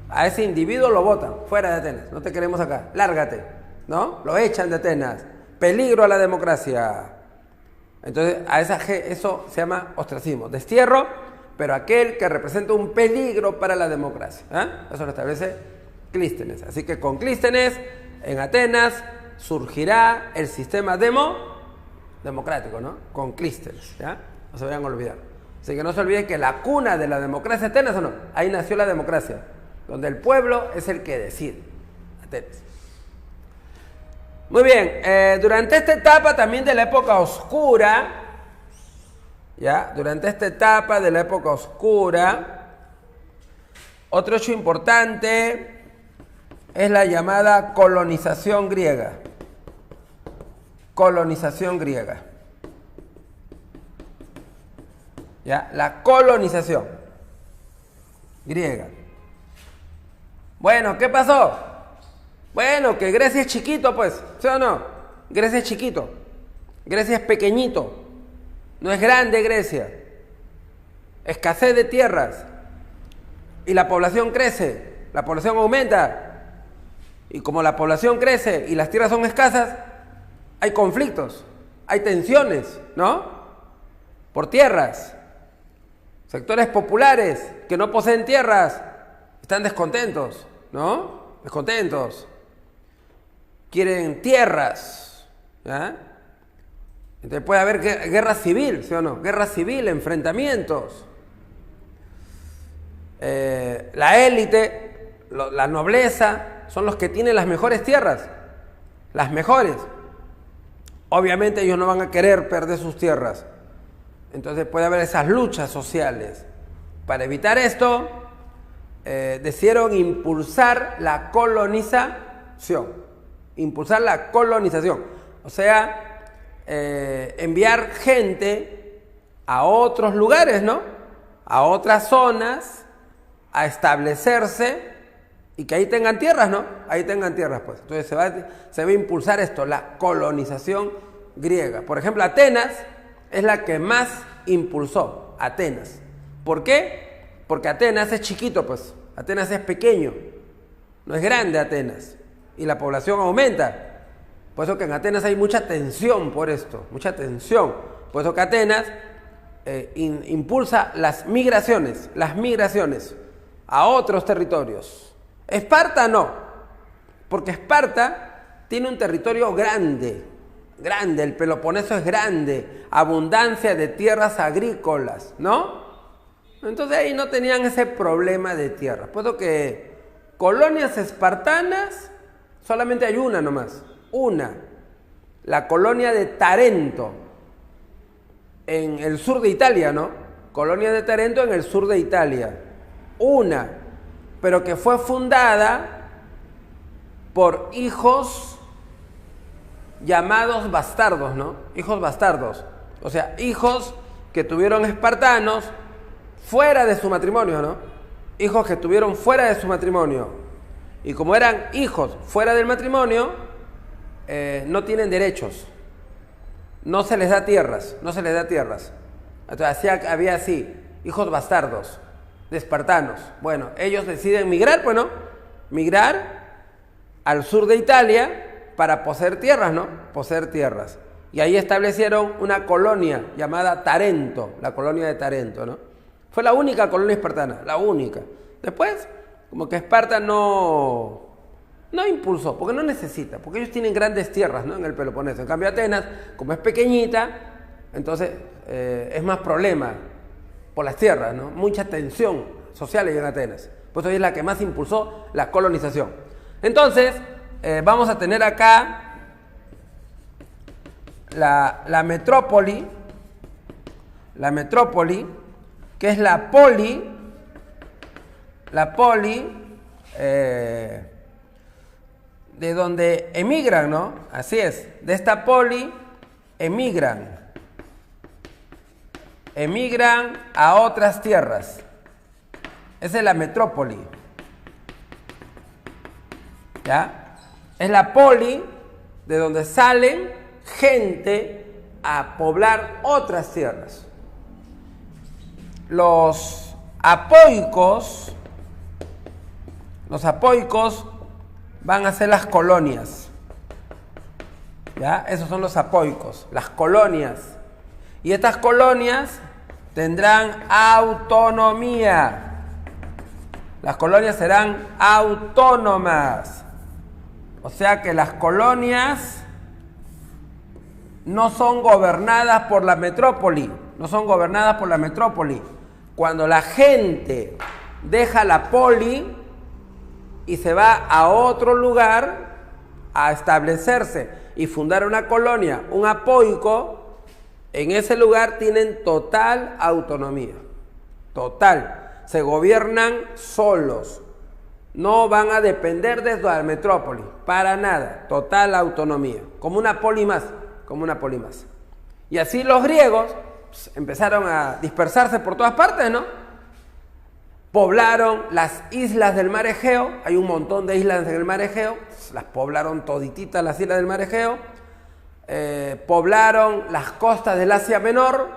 A ese individuo lo botan fuera de Atenas. No te queremos acá, lárgate, ¿no? Lo echan de Atenas. Peligro a la democracia. Entonces, eso se llama ostracismo. Destierro, pero aquel que representa un peligro para la democracia. Eso lo establece Clístenes. Así que con Clístenes, en Atenas, surgirá el sistema democrático, ¿no? Con Clístenes, ¿ya? No se vayan a olvidar. Así que no se olviden que la cuna de la democracia Atenas, ¿o no? Ahí nació la democracia, donde el pueblo es el que decide. Atenas. Muy bien, durante esta etapa también de la época oscura, ¿ya? Durante esta etapa de la época oscura, otro hecho importante es la llamada colonización griega. Colonización griega. ¿Ya? La colonización griega. Bueno, ¿qué pasó? Bueno, que Grecia es chiquito, pues, ¿sí o no? Grecia es chiquito. Grecia es pequeñito. No es grande Grecia. Escasez de tierras. Y la población crece, la población aumenta. Y como la población crece y las tierras son escasas, hay conflictos, hay tensiones, ¿no? Por tierras. Sectores populares que no poseen tierras están descontentos, ¿no? Descontentos. Quieren tierras, ¿ya? Entonces puede haber guerra civil, ¿sí o no? Guerra civil, enfrentamientos. La élite, la nobleza, son los que tienen las mejores tierras, las mejores. Obviamente ellos no van a querer perder sus tierras. Entonces puede haber esas luchas sociales. Para evitar esto, decidieron impulsar la colonización. Impulsar la colonización. O sea, enviar gente a otros lugares, ¿no? A otras zonas, a establecerse y que ahí tengan tierras, ¿no? Ahí tengan tierras, pues. Entonces se va a impulsar esto, la colonización griega. Por ejemplo, Atenas es la que más impulsó, Atenas. ¿Por qué? Porque Atenas es chiquito, pues. Atenas es pequeño, no es grande Atenas. Y la población aumenta. Por eso que en Atenas hay mucha tensión por esto, mucha tensión. Por eso que Atenas impulsa las migraciones a otros territorios. Esparta no, porque Esparta tiene un territorio grande, el Peloponeso es grande, abundancia de tierras agrícolas, ¿no? Entonces ahí no tenían ese problema de tierra. Puesto que colonias espartanas solamente hay una nomás, una, la colonia de Tarento, en el sur de Italia, ¿no? Colonia de Tarento en el sur de Italia. Una, pero que fue fundada por hijos llamados bastardos, ¿no? Hijos bastardos. O sea, hijos que tuvieron espartanos fuera de su matrimonio, ¿no? Hijos que tuvieron fuera de su matrimonio. Y como eran hijos fuera del matrimonio, no tienen derechos. No se les da tierras, Entonces había así, hijos bastardos de espartanos. Bueno, ellos deciden migrar, pues, ¿no? Migrar al sur de Italia para poseer tierras, ¿no? Poseer tierras. Y ahí establecieron una colonia llamada Tarento, la colonia de Tarento, ¿no? Fue la única colonia espartana, la única. Después, como que Esparta no impulsó, porque no necesita, porque ellos tienen grandes tierras, ¿no? En el Peloponeso. En cambio Atenas, como es pequeñita, entonces es más problema por las tierras, ¿no? Mucha tensión social en Atenas. Por eso es la que más impulsó la colonización. Entonces, vamos a tener acá la metrópoli, que es la poli, de donde emigran, ¿no? Así es, de esta poli emigran a otras tierras. Esa es la metrópoli, ¿ya? Es la poli de donde salen gente a poblar otras tierras. Los apoicos van a ser las colonias, ¿ya? Esos son los apoicos, las colonias. Y estas colonias tendrán autonomía. Las colonias serán autónomas. O sea que las colonias no son gobernadas por la metrópoli. Cuando la gente deja la poli y se va a otro lugar a establecerse y fundar una colonia, un apoico, en ese lugar tienen total autonomía. Total. Se gobiernan solos. No van a depender de la metrópoli. Para nada. Total autonomía. Como una poli más. Y así los griegos empezaron a dispersarse por todas partes, ¿no? Poblaron las islas del mar Egeo. Hay un montón de islas en el mar Egeo. Las poblaron todititas las islas del mar Egeo. Poblaron las costas del Asia Menor,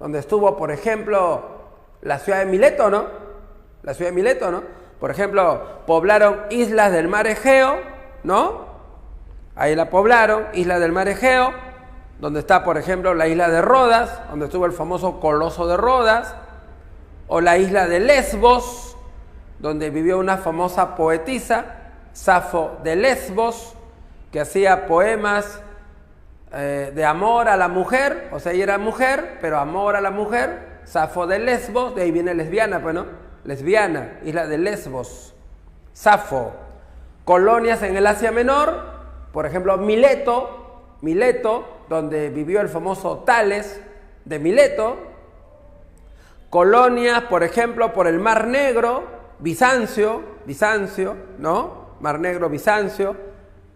donde estuvo, por ejemplo, la ciudad de Mileto, ¿no? La ciudad de Mileto, ¿no? Por ejemplo, poblaron islas del mar Egeo, ¿no? Ahí la poblaron, islas del mar Egeo, donde está, por ejemplo, la isla de Rodas, donde estuvo el famoso Coloso de Rodas, o la isla de Lesbos, donde vivió una famosa poetisa, Safo de Lesbos, que hacía poemas de amor a la mujer, o sea, ella era mujer, pero amor a la mujer, Safo de Lesbos, de ahí viene lesbiana, pues, ¿no? Lesbiana, isla de Lesbos, Safo. Colonias en el Asia Menor, por ejemplo, Mileto, donde vivió el famoso Tales de Mileto. Colonias, por ejemplo, por el Mar Negro, Bizancio, ¿no? Mar Negro, Bizancio,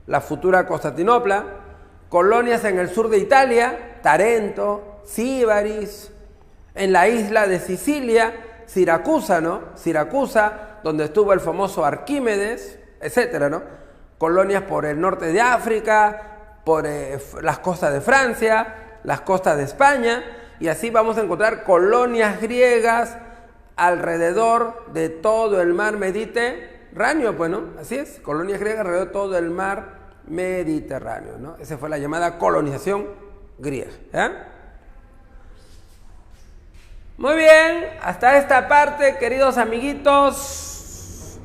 la futura Constantinopla. Colonias en el sur de Italia, Tarento, Síbaris. En la isla de Sicilia, Siracusa, ¿no? Siracusa, donde estuvo el famoso Arquímedes, etcétera, ¿no? Colonias por el norte de África, por las costas de Francia, las costas de España, y así vamos a encontrar colonias griegas alrededor de todo el mar Mediterráneo, pues, ¿no? Así es, colonias griegas alrededor de todo el mar Mediterráneo, ¿no? Esa fue la llamada colonización griega, ¿eh? Muy bien, hasta esta parte, queridos amiguitos,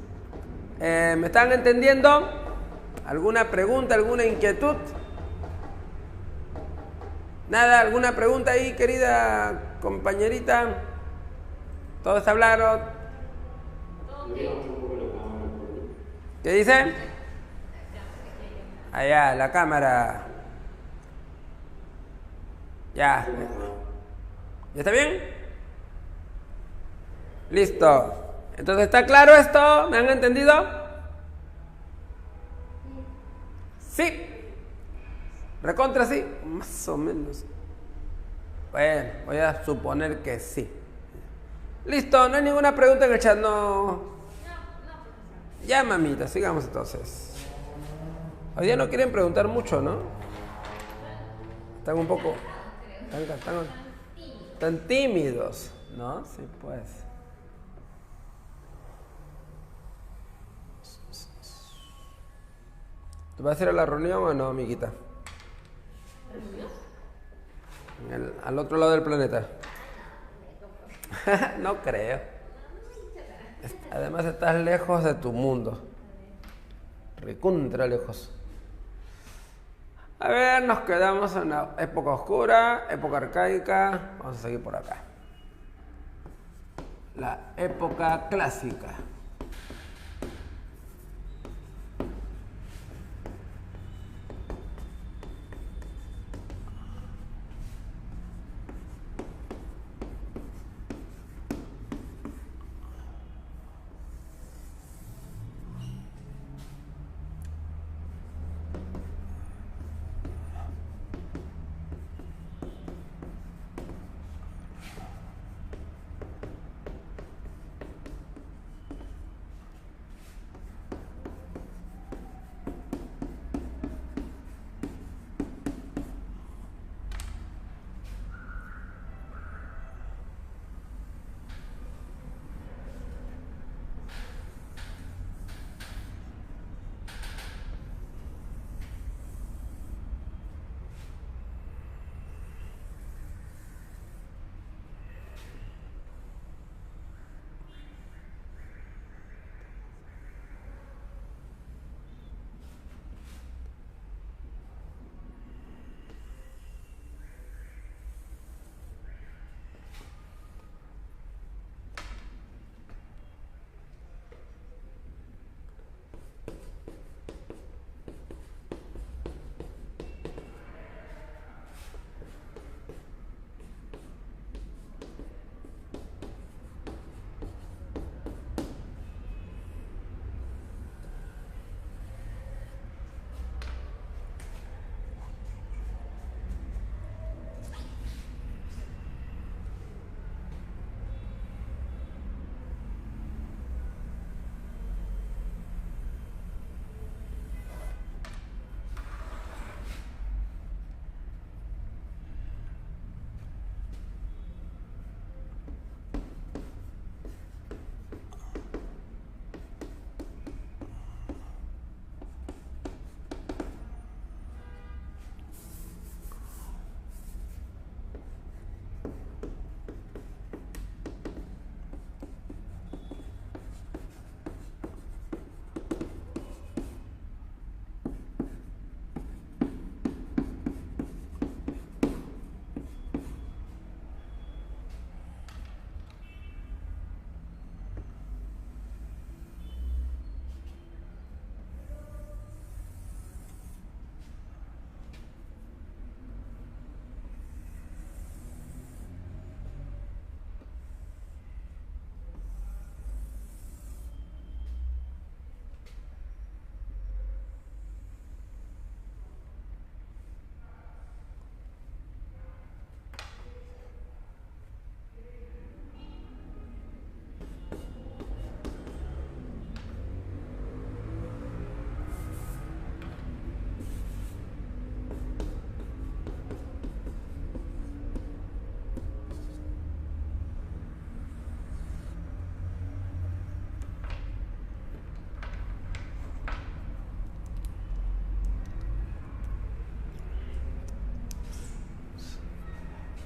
¿me están entendiendo? ¿Alguna pregunta, alguna inquietud? ¿Nada? ¿Alguna pregunta ahí, querida compañerita? ¿Todo está claro? ¿Qué dice? Allá, la cámara. Ya. ¿Ya está bien? Listo. Entonces, ¿está claro esto? ¿Me han entendido? Sí. ¿Recontra sí? Más o menos. Bueno, voy a suponer que sí. Listo, no hay ninguna pregunta en el chat, no. Ya, mamita, sigamos entonces. Hoy día no quieren preguntar mucho, ¿no? Están un poco... Están tímidos, ¿no? Sí, pues. ¿Tú vas a ir a la reunión o no, amiguita? Al otro lado del planeta. No creo. Además estás lejos de tu mundo. Recontra lejos. A ver, nos quedamos en la época oscura, época arcaica. Vamos a seguir por acá. La época clásica.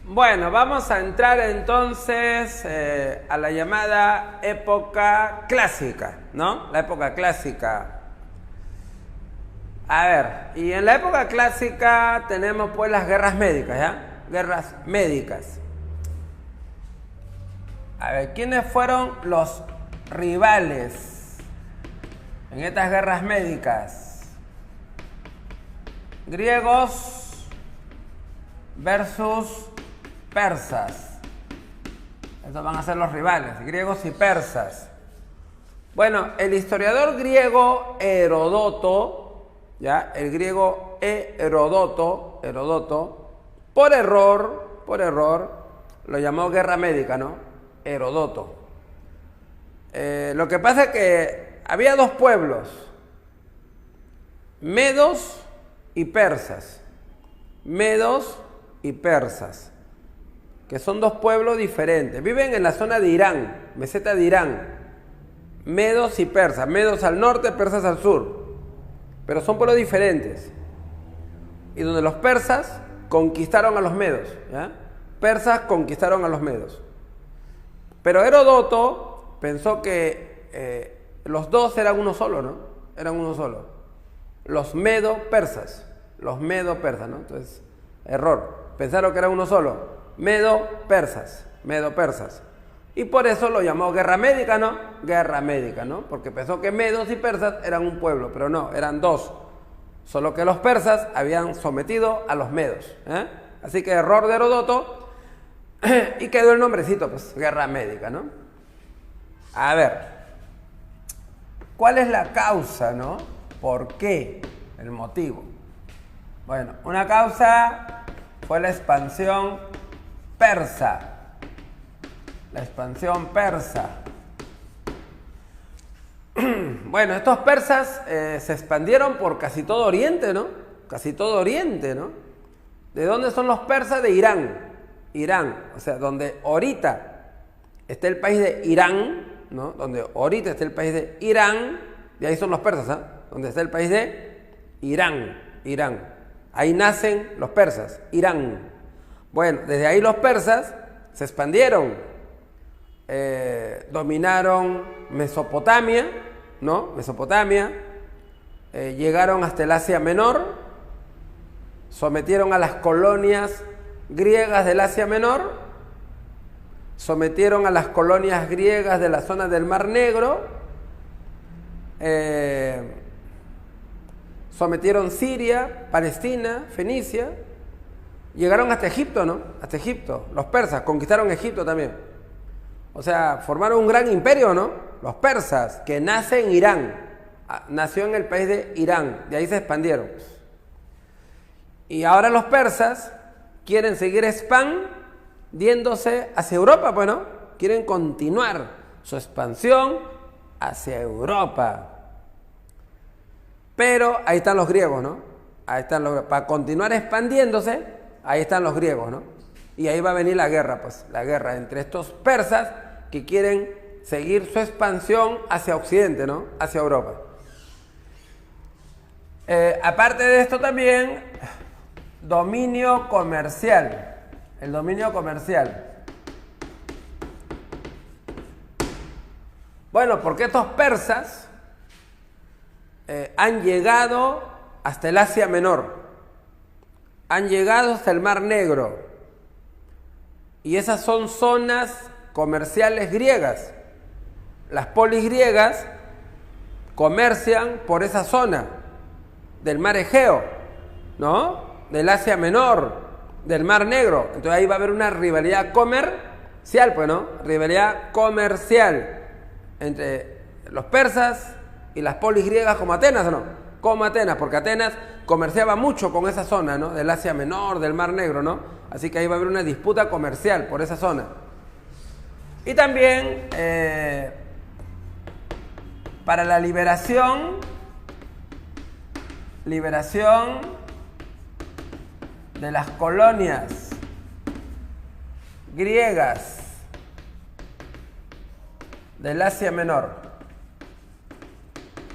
Bueno, vamos a entrar entonces a la llamada época clásica, ¿no? La época clásica. A ver, y en la época clásica tenemos pues las guerras médicas, ¿ya? Guerras médicas. A ver, ¿quiénes fueron los rivales en estas guerras médicas? Griegos versus persas. Estos van a ser los rivales, griegos y persas. Bueno, el historiador griego Herodoto, ¿ya? El griego Herodoto, por error, lo llamó guerra médica, ¿no? Herodoto. Lo que pasa es que había dos pueblos, medos y persas. Medos y persas, que son dos pueblos diferentes. Viven en la zona de Irán, meseta de Irán. Medos y persas. Medos al norte, persas al sur. Pero son pueblos diferentes. Y donde los persas conquistaron a los medos, ¿ya? Persas conquistaron a los medos. Pero Herodoto pensó que los dos eran uno solo, ¿no? Eran uno solo. Los medo-persas. Los medo-persas, ¿no? Entonces, error. Pensaron que era uno solo. Medo-persas. Medo-persas. Y por eso lo llamó guerra médica, ¿no? Guerra médica, ¿no? Porque pensó que medos y persas eran un pueblo, pero no, eran dos. Solo que los persas habían sometido a los medos, ¿eh? Así que error de Herodoto y quedó el nombrecito, pues, guerra médica, ¿no? A ver, ¿cuál es la causa, no? ¿Por qué? El motivo. Bueno, una causa fue la expansión persa. La expansión persa. Bueno, estos persas se expandieron por casi todo Oriente, ¿no? Casi todo Oriente, ¿no? ¿De dónde son los persas? De Irán. Irán, o sea, donde ahorita está el país de Irán, ¿no? Donde ahorita está el país de Irán, de ahí son los persas, ¿ah? Donde está el país de Irán, Irán. Ahí nacen los persas, Irán. Bueno, desde ahí los persas se expandieron, dominaron Mesopotamia, ¿no? Mesopotamia, llegaron hasta el Asia Menor, sometieron a las colonias griegas del Asia Menor, sometieron a las colonias griegas de la zona del Mar Negro, sometieron Siria, Palestina, Fenicia, llegaron hasta Egipto, ¿no? Hasta Egipto. Los persas conquistaron Egipto también. O sea, formaron un gran imperio, ¿no? Los persas, que nace en Irán. Nació en el país de Irán. De ahí se expandieron. Y ahora los persas quieren seguir expandiéndose hacia Europa, pues, ¿no? Quieren continuar su expansión hacia Europa. Pero ahí están los griegos, ¿no? Ahí están los, para continuar expandiéndose, ahí están los griegos, ¿no? Y ahí va a venir la guerra, pues, la guerra entre estos persas que quieren seguir su expansión hacia Occidente, ¿no? Hacia Europa. Aparte de esto también, dominio comercial. El dominio comercial. Bueno, porque estos persas han llegado hasta el Asia Menor. Han llegado hasta el Mar Negro. Y esas son zonas comerciales griegas. Las polis griegas comercian por esa zona del Mar Egeo, ¿no? Del Asia Menor, del Mar Negro. Entonces ahí va a haber una rivalidad comercial, pues, ¿no? Rivalidad comercial entre los persas y las polis griegas como Atenas, ¿no? Como Atenas, porque Atenas comerciaba mucho con esa zona, ¿no? Del Asia Menor, del Mar Negro, ¿no? Así que ahí va a haber una disputa comercial por esa zona. Y también para la liberación de las colonias griegas del Asia Menor.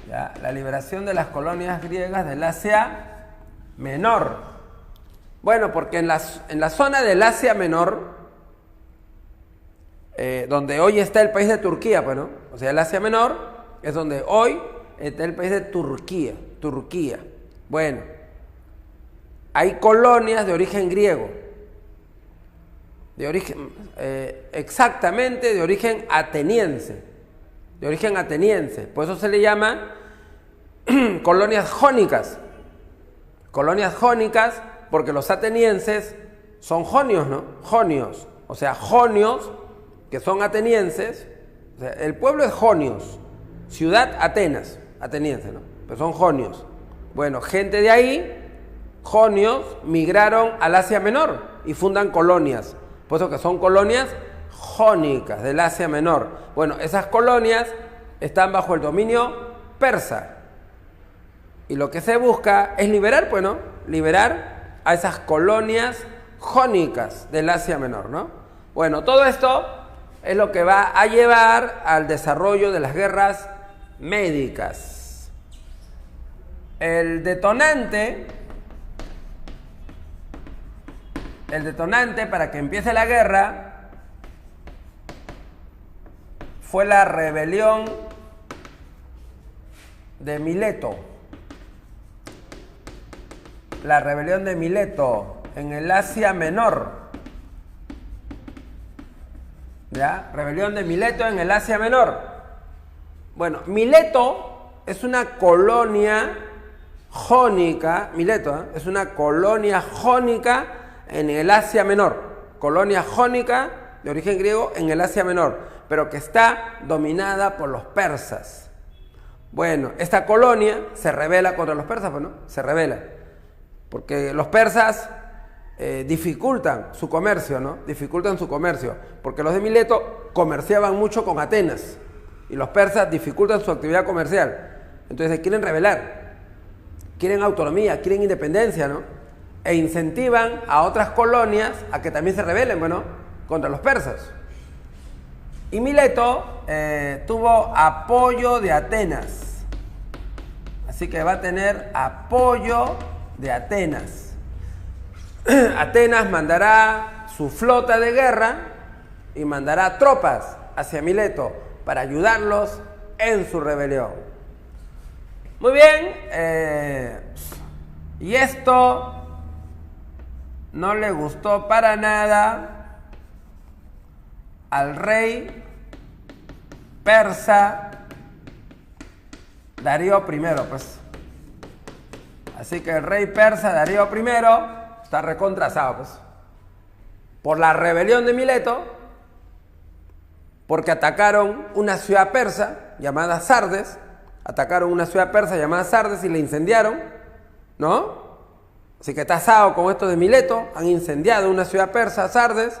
¿Ya? La liberación de las colonias griegas del Asia Menor. Bueno, porque en la zona del Asia Menor, donde hoy está el país de Turquía, pues, ¿no? O sea, el Asia Menor es donde hoy está el país de Turquía. Bueno, hay colonias de origen griego, exactamente de origen ateniense, por eso se le llama colonias jónicas, porque los atenienses son jonios, ¿no? Jonios, o sea, jonios que son atenienses, o sea, el pueblo es jonios, ciudad Atenas, ateniense, ¿no? Pero son jonios. Bueno, gente de ahí, jonios, migraron al Asia Menor y fundan colonias, por eso que son colonias jónicas del Asia Menor. Bueno, esas colonias están bajo el dominio persa. Y lo que se busca es liberar, pues, ¿no? Liberar a esas colonias jónicas del Asia Menor, ¿no? Bueno, todo esto es lo que va a llevar al desarrollo de las guerras médicas. El detonante para que empiece la guerra fue la rebelión de Mileto. La rebelión de Mileto en el Asia Menor. ¿Ya? Rebelión de Mileto en el Asia Menor. Bueno, Mileto es una colonia jónica. Mileto, es una colonia jónica en el Asia Menor. Colonia jónica de origen griego en el Asia Menor, pero que está dominada por los persas. Bueno, esta colonia se rebela contra los persas, pues, ¿no? Se rebela. Porque los persas dificultan su comercio, ¿no? Dificultan su comercio. Porque los de Mileto comerciaban mucho con Atenas. Y los persas dificultan su actividad comercial. Entonces se quieren rebelar. Quieren autonomía, quieren independencia, ¿no? E incentivan a otras colonias a que también se rebelen, bueno, contra los persas. Y Mileto tuvo apoyo de Atenas. Así que va a tener apoyo de Atenas. Atenas mandará su flota de guerra y mandará tropas hacia Mileto para ayudarlos en su rebelión. Muy bien, y esto no le gustó para nada al rey persa Darío I, pues. Así que el rey persa Darío I está recontrasado, pues, por la rebelión de Mileto, porque atacaron una ciudad persa llamada Sardes, y la incendiaron, ¿no? Así que está asado con esto de Mileto, han incendiado una ciudad persa, Sardes,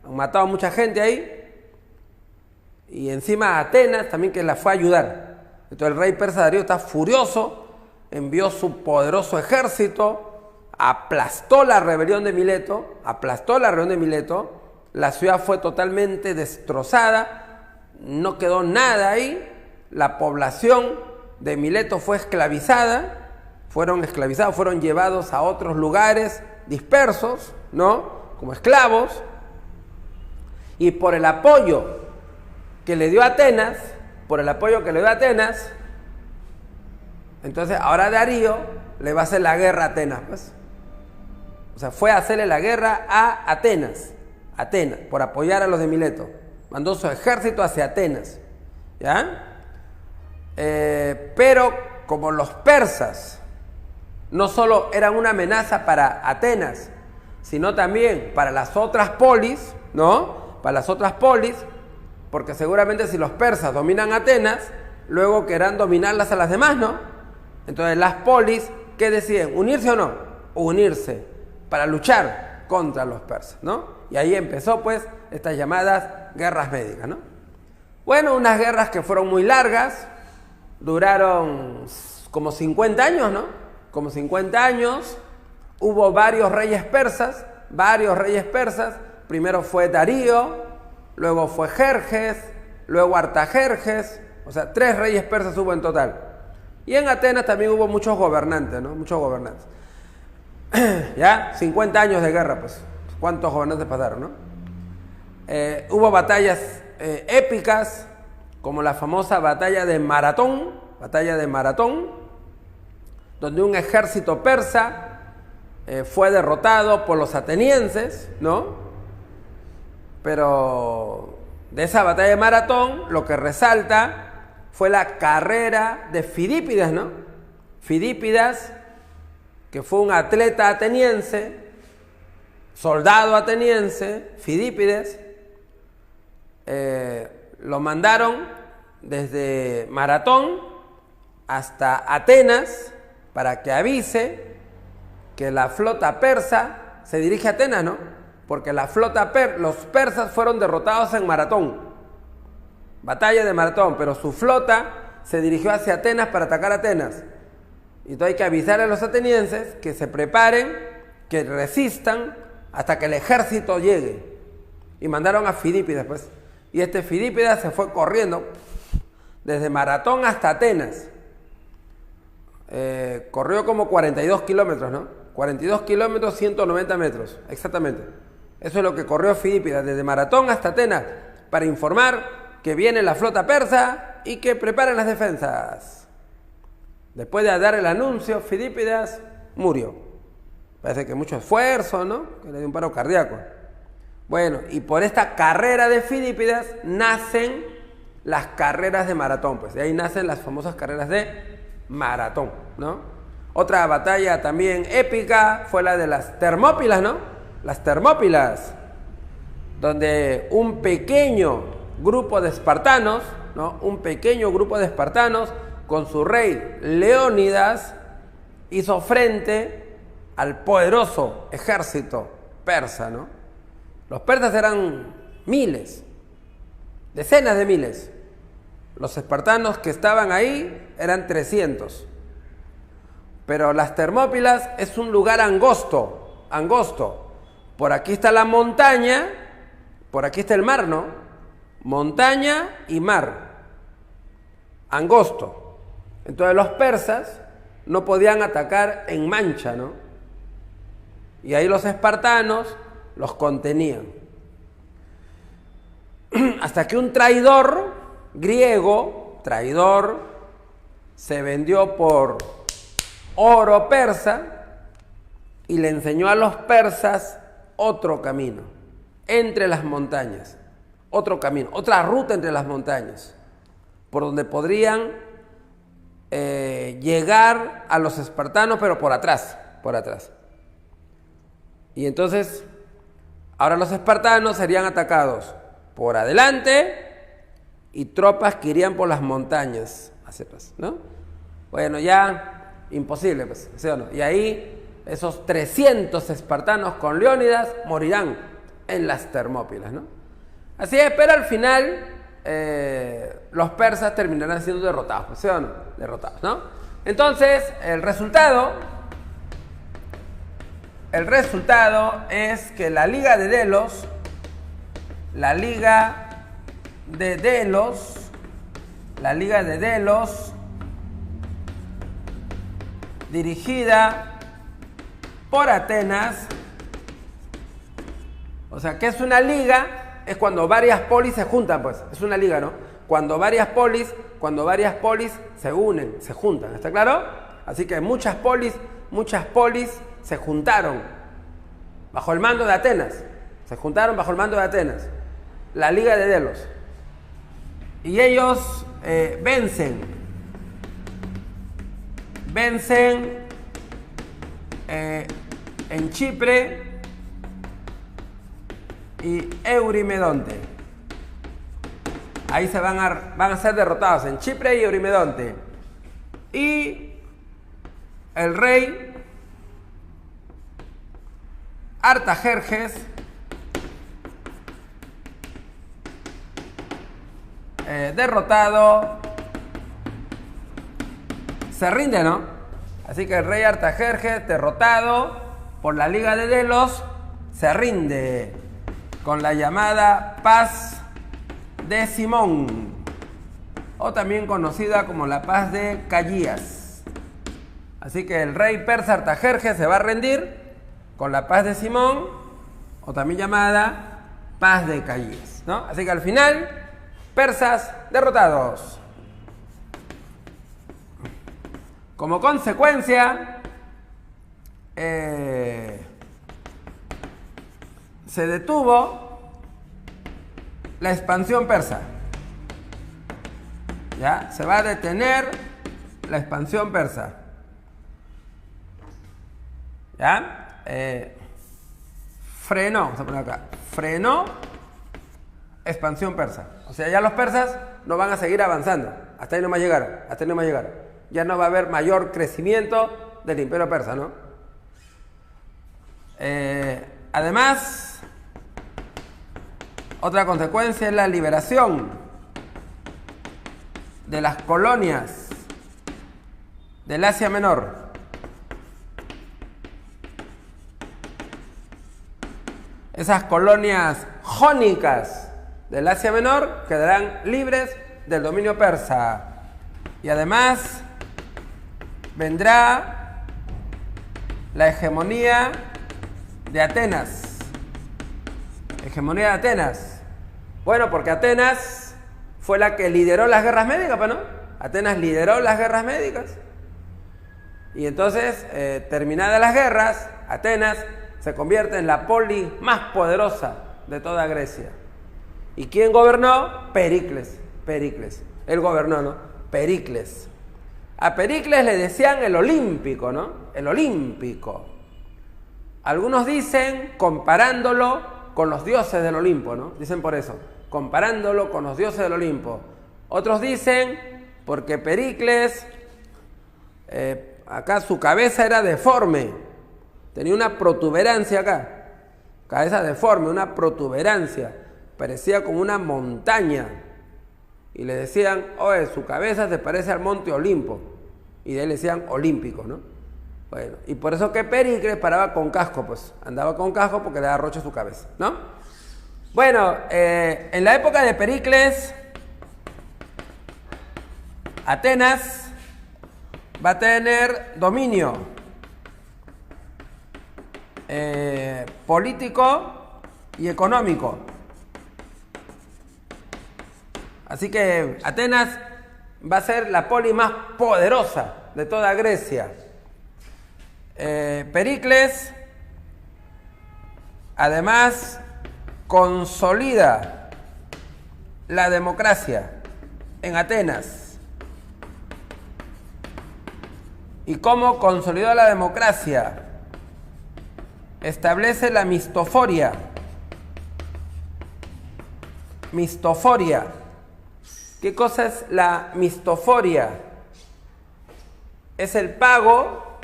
han matado a mucha gente ahí, y encima a Atenas también, que la fue a ayudar. Entonces el rey persa Darío está furioso, envió su poderoso ejército, aplastó la rebelión de Mileto, la ciudad fue totalmente destrozada, no quedó nada ahí, la población de Mileto fue esclavizada, fueron llevados a otros lugares dispersos, ¿no? Como esclavos, y por el apoyo que le dio Atenas, entonces ahora Darío le va a hacer la guerra a Atenas, pues. O sea, fue a hacerle la guerra a Atenas, por apoyar a los de Mileto. Mandó su ejército hacia Atenas, ¿ya? Pero como los persas no solo eran una amenaza para Atenas, sino también para las otras polis, ¿no? Porque seguramente si los persas dominan Atenas, luego querrán dominarlas a las demás, ¿no? Entonces las polis, ¿qué deciden? ¿Unirse o no? Unirse para luchar contra los persas, ¿no? Y ahí empezó, pues, estas llamadas guerras médicas, ¿no? Bueno, unas guerras que fueron muy largas, duraron como 50 años, ¿no? Hubo varios reyes persas. Primero fue Darío, luego fue Jerjes, luego Artajerjes, o sea, 3 reyes persas hubo en total. Y en Atenas también hubo muchos gobernantes, ¿no? ¿Ya? 50 años de guerra, pues. ¿Cuántos gobernantes pasaron, no? Hubo batallas épicas, como la famosa batalla de Maratón, donde un ejército persa fue derrotado por los atenienses, ¿no? Pero de esa batalla de Maratón, lo que resalta fue la carrera de Fidípidas, ¿no? Fidípidas, que fue un atleta ateniense, soldado ateniense, Fidípides, lo mandaron desde Maratón hasta Atenas para que avise que la flota persa se dirige a Atenas, ¿no? Porque la flota los persas fueron derrotados en Maratón, batalla de Maratón, pero su flota se dirigió hacia Atenas para atacar Atenas. Y entonces hay que avisar a los atenienses que se preparen, que resistan hasta que el ejército llegue. Y mandaron a Fidípidas, pues. Y este Fidípidas se fue corriendo desde Maratón hasta Atenas. Corrió como 42 kilómetros, ¿no? 42 kilómetros, 190 metros, exactamente. Eso es lo que corrió Fidípidas, desde Maratón hasta Atenas, para informar que viene la flota persa y que preparen las defensas. Después de dar el anuncio, Fidípidas murió. Parece que mucho esfuerzo, ¿no? Que le dio un paro cardíaco. Bueno, y por esta carrera de Fidípidas nacen las carreras de Maratón, pues de ahí nacen las famosas carreras de Maratón, ¿no? Otra batalla también épica fue la de las Termópilas, ¿no? Las Termópilas, donde un pequeño grupo de espartanos, ¿no? Un pequeño grupo de espartanos con su rey Leónidas hizo frente al poderoso ejército persa, ¿no? Los persas eran miles, decenas de miles. Los espartanos que estaban ahí eran 300. Pero las Termópilas es un lugar angosto. Por aquí está la montaña, por aquí está el mar, ¿no? Montaña y mar. Angosto. Entonces los persas no podían atacar en mancha, ¿no? Y ahí los espartanos los contenían. Hasta que un traidor griego, se vendió por oro persa y le enseñó a los persas otro camino entre las montañas, otro camino, otra ruta entre las montañas, por donde podrían llegar a los espartanos, pero por atrás. Y entonces, ahora los espartanos serían atacados por adelante y tropas que irían por las montañas, ¿no? Bueno, ya imposible, pues, ¿sí o no? Y ahí esos 300 espartanos con Leónidas morirán en las Termópilas, ¿no? Así es, pero al final los persas terminarán siendo derrotados, ¿sí o no? Derrotados, ¿no? Entonces, el resultado es que la Liga de Delos, dirigida por Atenas, o sea, ¿qué es una liga? Es cuando varias polis se juntan, pues, es una liga, ¿no? Cuando varias polis se unen, se juntan, ¿está claro? Así que muchas polis se juntaron bajo el mando de Atenas, la Liga de Delos, y ellos vencen en Chipre y Eurimedonte. Ahí van a ser derrotados en Chipre y Eurimedonte. Y el rey Artajerjes derrotado se rinde, ¿no? Así que el rey Artajerjes, derrotado por la Liga de Delos, se rinde con la llamada Paz de Simón, o también conocida como la Paz de Callías. Así que el rey persa Artajerjes se va a rendir con la paz de Simón, o también llamada paz de Calles, ¿no? Así que al final, persas derrotados. Como consecuencia, se detuvo la expansión persa. ¿Ya? Se va a detener la expansión persa. ¿Ya? Frenó, vamos a poner acá, frenó expansión persa. O sea, ya los persas no van a seguir avanzando. Hasta ahí no más llegaron, hasta ahí no más llegaron. Ya no va a haber mayor crecimiento del imperio persa, ¿no? Además, otra consecuencia es la liberación de las colonias del Asia Menor. Esas colonias jónicas del Asia Menor quedarán libres del dominio persa. Y además vendrá la hegemonía de Atenas. Hegemonía de Atenas. Bueno, porque Atenas fue la que lideró las guerras médicas, ¿no? Atenas lideró las guerras médicas. Y entonces, terminadas las guerras, Atenas se convierte en la polis más poderosa de toda Grecia. ¿Y quién gobernó? Pericles. Pericles. Él gobernó, ¿no? Pericles. A Pericles le decían el olímpico, ¿no? El olímpico. Algunos dicen comparándolo con los dioses del Olimpo, ¿no? Dicen por eso, comparándolo con los dioses del Olimpo. Otros dicen porque Pericles, acá su cabeza era deforme. Tenía una protuberancia acá. Cabeza deforme, una protuberancia. Parecía como una montaña. Y le decían, oye, su cabeza se parece al monte Olimpo. Y de él le decían olímpico, ¿no? Bueno, y por eso que Pericles paraba con casco, pues. Andaba con casco porque le da roche a su cabeza, ¿no? Bueno, en la época de Pericles, Atenas va a tener dominio político y económico. Así que Atenas va a ser la polis más poderosa de toda Grecia. Pericles, además, consolida la democracia en Atenas. ¿Y cómo consolidó la democracia? Establece la mistoforia. Mistoforia. ¿Qué cosa es la mistoforia? Es el pago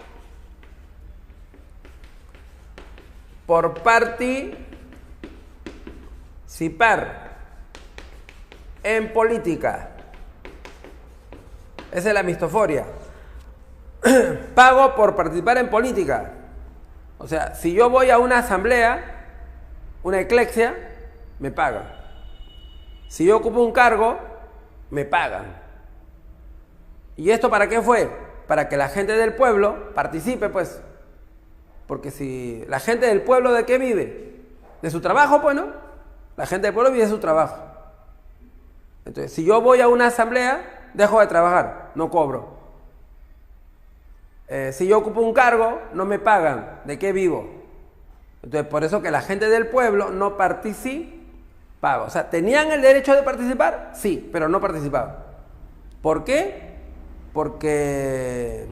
por participar en política. Esa es la mistoforia. Pago por participar en política. O sea, si yo voy a una asamblea, una eclexia, me pagan. Si yo ocupo un cargo, me pagan. ¿Y esto para qué fue? Para que la gente del pueblo participe, pues. Porque si la gente del pueblo, ¿de qué vive? De su trabajo, pues, ¿no? La gente del pueblo vive de su trabajo. Entonces, si yo voy a una asamblea, dejo de trabajar, no cobro. Si yo ocupo un cargo, no me pagan. ¿De qué vivo? Entonces, por eso que la gente del pueblo no participaba. O sea, ¿tenían el derecho de participar? Sí, pero no participaban. ¿Por qué? Porque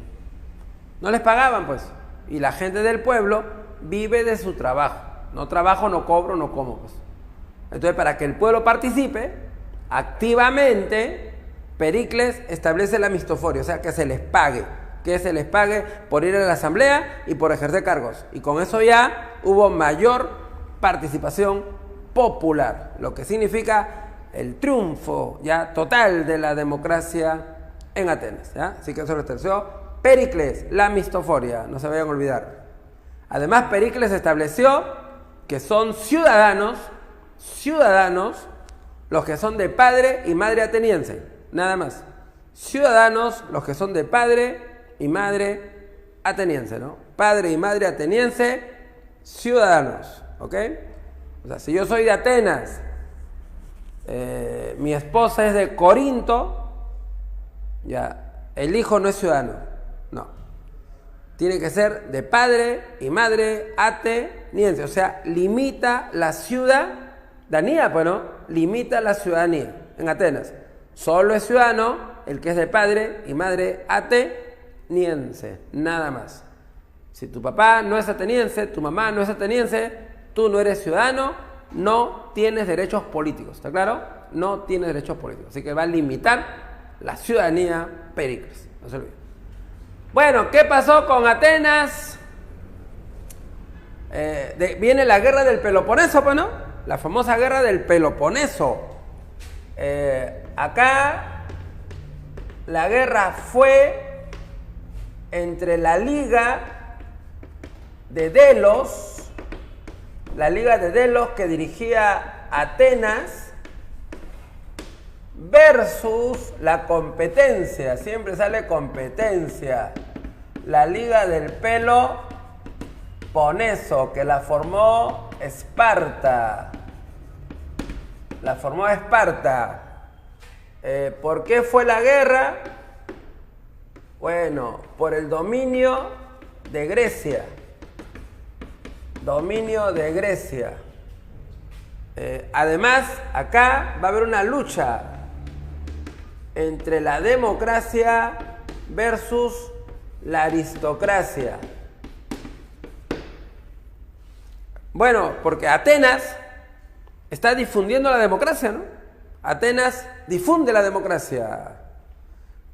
no les pagaban, pues. Y la gente del pueblo vive de su trabajo. No trabajo, no cobro, no como, pues. Entonces, para que el pueblo participe activamente, Pericles establece la mistoforia, o sea, que se les pague. Que se les pague por ir a la asamblea y por ejercer cargos. Y con eso ya hubo mayor participación popular, lo que significa el triunfo ya total de la democracia en Atenas, ¿ya? Así que eso lo estableció Pericles, la mistoforia, no se vayan a olvidar. Además, Pericles estableció que son ciudadanos los que son de padre y madre ateniense, nada más. Ciudadanos los que son de padre y madre ateniense, ¿no? Padre y madre ateniense, ciudadanos, ¿ok? O sea, si yo soy de Atenas, mi esposa es de Corinto, ya, el hijo no es ciudadano, no. Tiene que ser de padre y madre ateniense, o sea, limita la ciudadanía, pues, ¿no? Limita la ciudadanía en Atenas. Solo es ciudadano el que es de padre y madre ateniense, nada más. Si tu papá no es ateniense, tu mamá no es ateniense, tú no eres ciudadano, no tienes derechos políticos, ¿está claro? No tienes derechos políticos, así que va a limitar la ciudadanía Pericles, no se olviden. Bueno, ¿qué pasó con Atenas? Viene la guerra del Peloponeso, pues, ¿no? La famosa guerra del Peloponeso. Acá la guerra fue entre la Liga de Delos, que dirigía Atenas, versus la competencia, siempre sale competencia, la Liga del Peloponeso, que la formó Esparta. ¿Por qué fue la guerra? Bueno, por el dominio de Grecia. Además, acá va a haber una lucha entre la democracia versus la aristocracia. Bueno, porque Atenas está difundiendo la democracia, ¿no? Atenas difunde la democracia.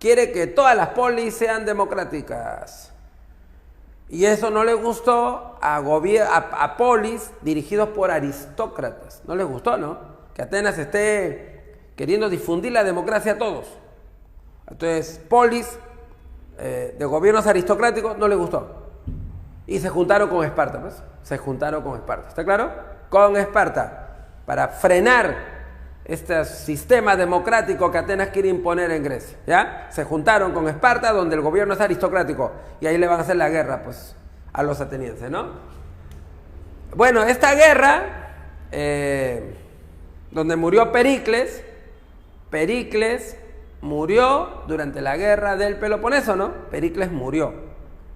Quiere que todas las polis sean democráticas. Y eso no le gustó a polis dirigidos por aristócratas. No les gustó, ¿no? Que Atenas esté queriendo difundir la democracia a todos. Entonces, polis de gobiernos aristocráticos no les gustó. Y se juntaron con Esparta, pues. ¿Está claro? Con Esparta. Para frenar este sistema democrático que Atenas quiere imponer en Grecia, ¿ya? Se juntaron con Esparta, donde el gobierno es aristocrático, y ahí le van a hacer la guerra, pues, a los atenienses, ¿no? Bueno, esta guerra, donde murió Pericles murió durante la guerra del Peloponeso, ¿no? Pericles murió.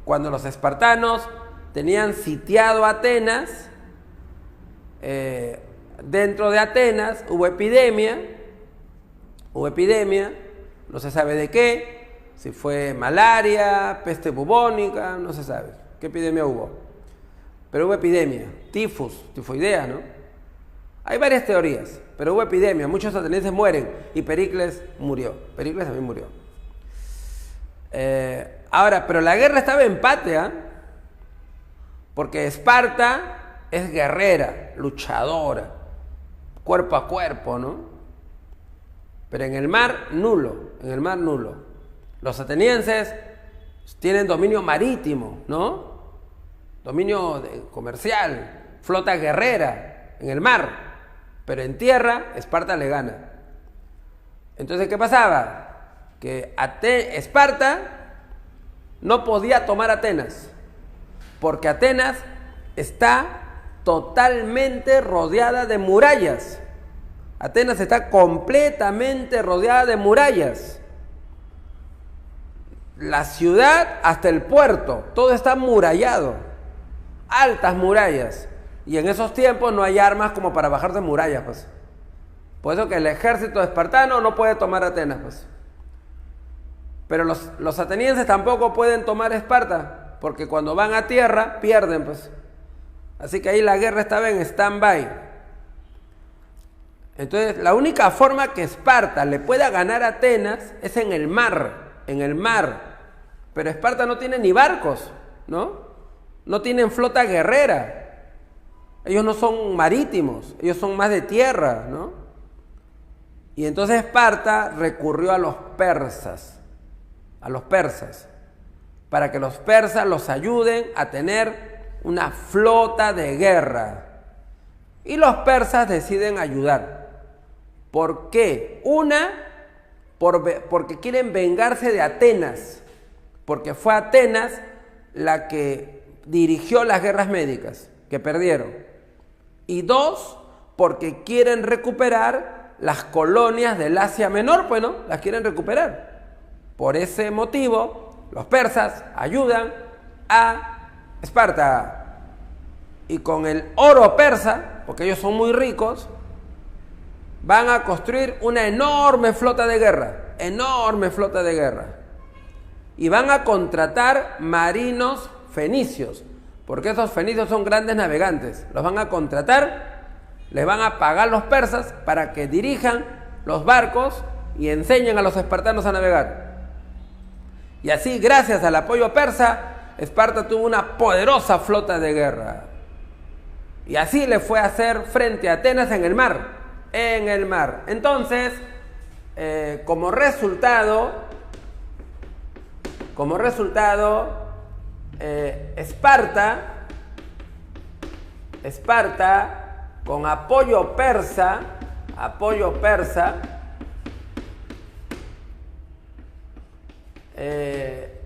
Cuando los espartanos tenían sitiado Atenas, dentro de Atenas hubo epidemia, no se sabe de qué, si fue malaria, peste bubónica, no se sabe qué epidemia hubo. Pero hubo epidemia, tifoidea, ¿no? Hay varias teorías, pero hubo epidemia, muchos atenienses mueren y Pericles también murió. Ahora, pero la guerra estaba en empate, ¿eh? Porque Esparta es guerrera, luchadora, cuerpo a cuerpo, ¿no? Pero en el mar, nulo. Los atenienses tienen dominio marítimo, ¿no? Dominio comercial, flota guerrera en el mar, pero en tierra Esparta le gana. Entonces, ¿qué pasaba? Que Esparta no podía tomar Atenas, porque Atenas está totalmente rodeada de murallas. Atenas está completamente rodeada de murallas. La ciudad hasta el puerto, todo está amurallado. Altas murallas. Y en esos tiempos no hay armas como para bajar de murallas, pues. Por eso que el ejército espartano no puede tomar Atenas, pues. Pero los atenienses tampoco pueden tomar Esparta, porque cuando van a tierra pierden, pues. Así que ahí la guerra estaba en stand-by. Entonces, la única forma que Esparta le pueda ganar a Atenas es en el mar. Pero Esparta no tiene ni barcos, ¿no? No tienen flota guerrera. Ellos no son marítimos, ellos son más de tierra, ¿no? Y entonces Esparta recurrió a los persas, para que los persas los ayuden a tener una flota de guerra. Y los persas deciden ayudar. ¿Por qué? Porque quieren vengarse de Atenas. Porque fue Atenas la que dirigió las guerras médicas, que perdieron. Y 2, porque quieren recuperar las colonias del Asia Menor, pues no, las quieren recuperar. Por ese motivo, los persas ayudan a Esparta. Y con el oro persa, porque ellos son muy ricos, van a construir una enorme flota de guerra, y van a contratar marinos fenicios, porque esos fenicios son grandes navegantes. Los van a contratar, les van a pagar los persas para que dirijan los barcos y enseñen a los espartanos a navegar. Y así, gracias al apoyo persa, Esparta tuvo una poderosa flota de guerra. Y así le fue a hacer frente a Atenas en el mar. Entonces, como resultado, Esparta, con apoyo persa,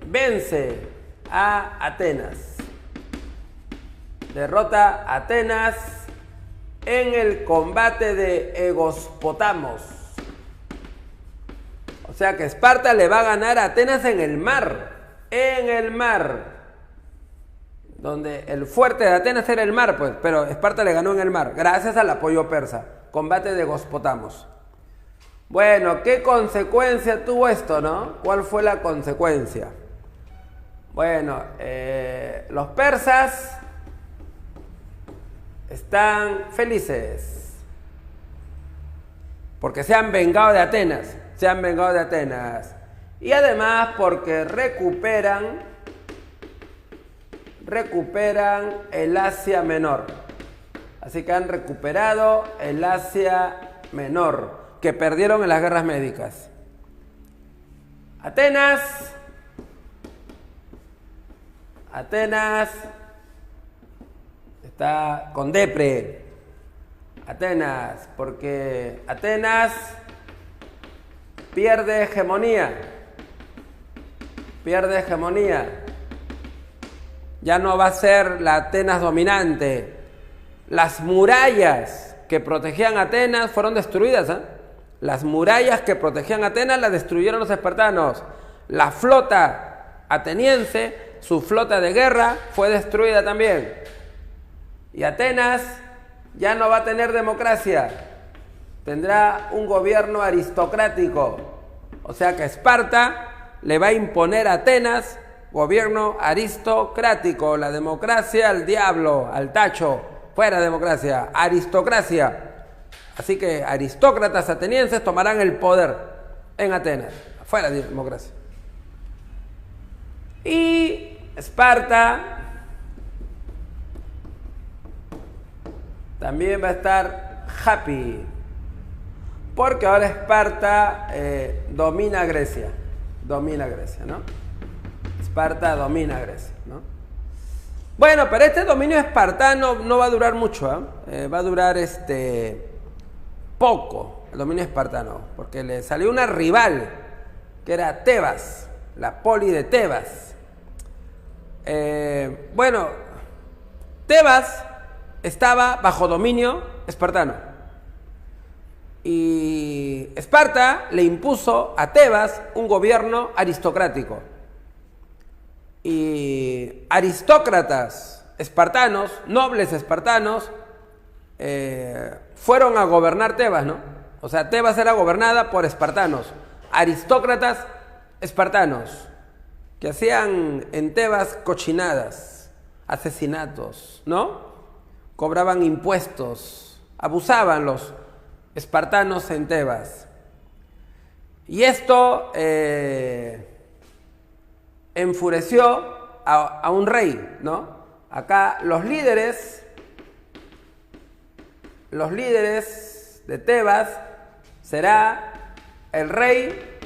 vence a Atenas. Derrota a Atenas en el combate de Egospotamos. O sea que Esparta le va a ganar a Atenas en el mar, donde el fuerte de Atenas era el mar, pues, pero Esparta le ganó en el mar, gracias al apoyo persa. Combate de Egospotamos. Bueno, ¿qué consecuencia tuvo esto, no? ¿Cuál fue la consecuencia? Bueno, los persas están felices porque se han vengado de Atenas, y además porque recuperan el Asia Menor. Así que han recuperado el Asia Menor, que perdieron en las guerras médicas. Atenas está con depre. Porque Atenas pierde hegemonía. Ya no va a ser la Atenas dominante. Las murallas que protegían a Atenas fueron destruidas, ¿eh? Las murallas que protegían a Atenas las destruyeron los espartanos. La flota ateniense, su flota de guerra, fue destruida también. Y Atenas ya no va a tener democracia, tendrá un gobierno aristocrático. O sea que Esparta le va a imponer a Atenas gobierno aristocrático. La democracia al diablo, al tacho, fuera democracia, aristocracia. Así que aristócratas atenienses tomarán el poder en Atenas, fuera democracia. Y Esparta también va a estar happy, porque ahora Esparta domina Grecia, ¿no? Esparta domina Grecia, ¿no? Bueno, pero este dominio espartano no va a durar mucho, ¿eh? Va a durar poco, el dominio espartano, porque le salió una rival, que era Tebas, la poli de Tebas. Bueno, Tebas estaba bajo dominio espartano. Y Esparta le impuso a Tebas un gobierno aristocrático. Y aristócratas espartanos, nobles espartanos, fueron a gobernar Tebas, ¿no? O sea, Tebas era gobernada por espartanos, aristócratas espartanos, que hacían en Tebas cochinadas, asesinatos, ¿no? Cobraban impuestos, abusaban los espartanos en Tebas. Y esto enfureció a un rey, ¿no? Acá los líderes de Tebas será el rey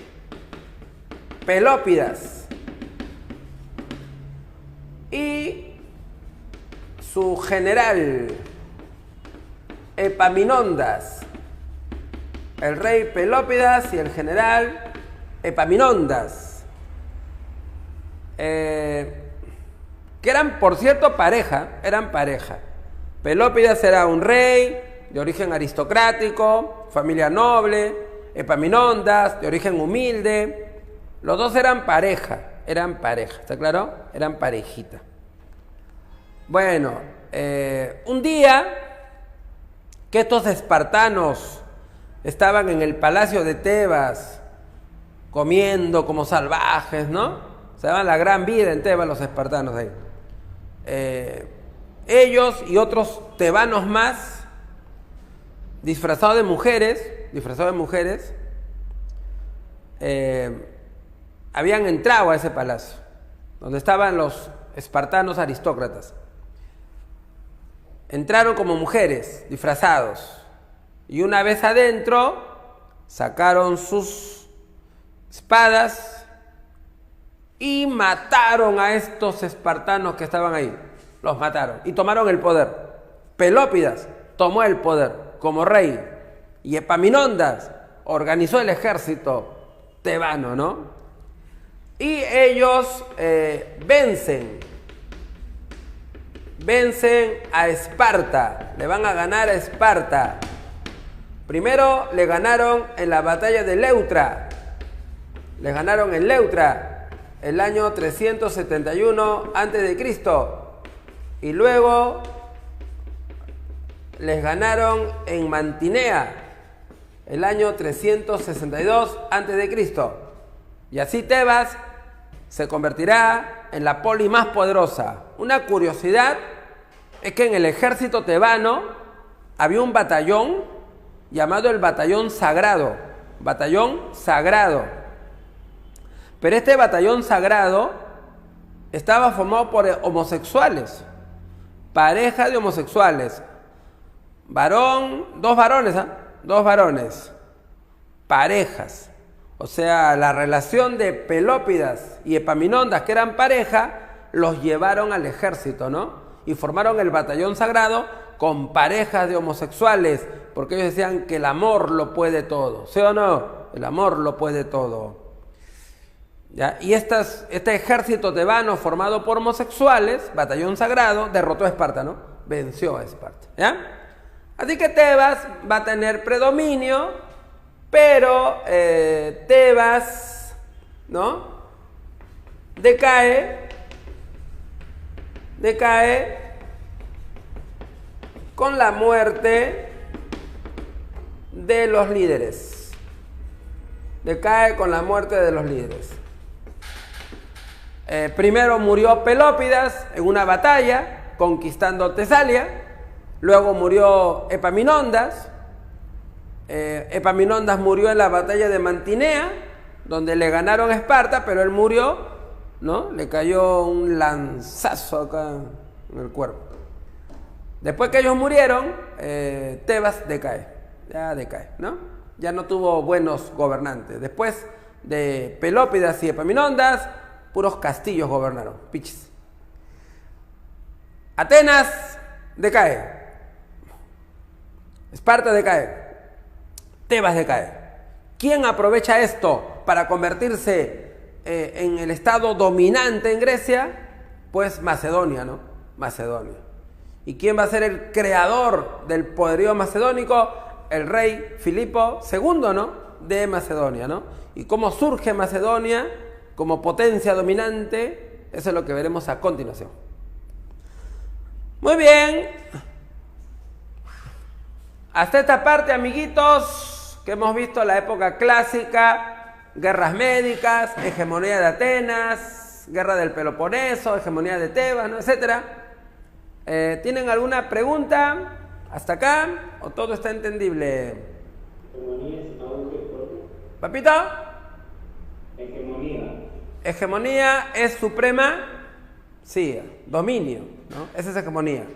Pelópidas y su general Epaminondas. El rey Pelópidas y el general Epaminondas. que eran, por cierto, eran pareja. Pelópidas era un rey de origen aristocrático, familia noble, Epaminondas, de origen humilde. Los dos eran pareja, ¿está claro? Eran parejita. Bueno, un día que estos espartanos estaban en el palacio de Tebas, comiendo como salvajes, ¿no? Se daban la gran vida en Tebas los espartanos ahí. Ellos y otros tebanos más, disfrazados de mujeres, habían entrado a ese palacio, donde estaban los espartanos aristócratas. Entraron como mujeres, disfrazados, y una vez adentro, sacaron sus espadas y mataron a estos espartanos que estaban ahí. Los mataron y tomaron el poder. Pelópidas tomó el poder como rey y Epaminondas organizó el ejército tebano, ¿no? Y ellos vencen a Esparta, le van a ganar a Esparta. Primero le ganaron en la batalla de Leuctra, les ganaron en Leuctra el año 371 a.C. y luego les ganaron en Mantinea el año 362 a.C. y así Tebas se convertirá en la poli más poderosa. Una curiosidad es que en el ejército tebano había un batallón llamado el Batallón Sagrado. Pero este batallón sagrado estaba formado por homosexuales, pareja de homosexuales, dos varones, parejas. O sea, la relación de Pelópidas y Epaminondas, que eran pareja, los llevaron al ejército, ¿no? Y formaron el batallón sagrado con parejas de homosexuales, porque ellos decían que el amor lo puede todo, ¿sí o no? El amor lo puede todo. ¿Ya? Y este ejército tebano formado por homosexuales, batallón sagrado, derrotó a Esparta, ¿no? Venció a Esparta, ¿ya? Así que Tebas va a tener predominio, pero Tebas, ¿no? Decae con la muerte de los líderes. Primero murió Pelópidas en una batalla conquistando Tesalia. Luego murió Epaminondas. Epaminondas murió en la batalla de Mantinea, donde le ganaron a Esparta, pero él murió, ¿no? Le cayó un lanzazo acá en el cuerpo. Después que ellos murieron, Tebas decae, ¿no? Ya no tuvo buenos gobernantes. Después de Pelópidas y Epaminondas, puros castillos gobernaron, pichis. Atenas decae, Esparta decae, Tebas decae. ¿Quién aprovecha esto para convertirse en el estado dominante en Grecia? Pues Macedonia, ¿no? Macedonia. ¿Y quién va a ser el creador del poderío macedónico? El rey Filipo II, ¿no? De Macedonia, ¿no? ¿Y cómo surge Macedonia como potencia dominante? Eso es lo que veremos a continuación. Muy bien. Hasta esta parte, amiguitos, que hemos visto la época clásica, guerras médicas, hegemonía de Atenas, guerra del Peloponeso, hegemonía de Tebas, ¿no? Etcétera. ¿Tienen alguna pregunta hasta acá o todo está entendible? Hegemonía es auge propio. ¿Papito? Hegemonía. Hegemonía es suprema, sí, dominio, ¿no? Esa es hegemonía.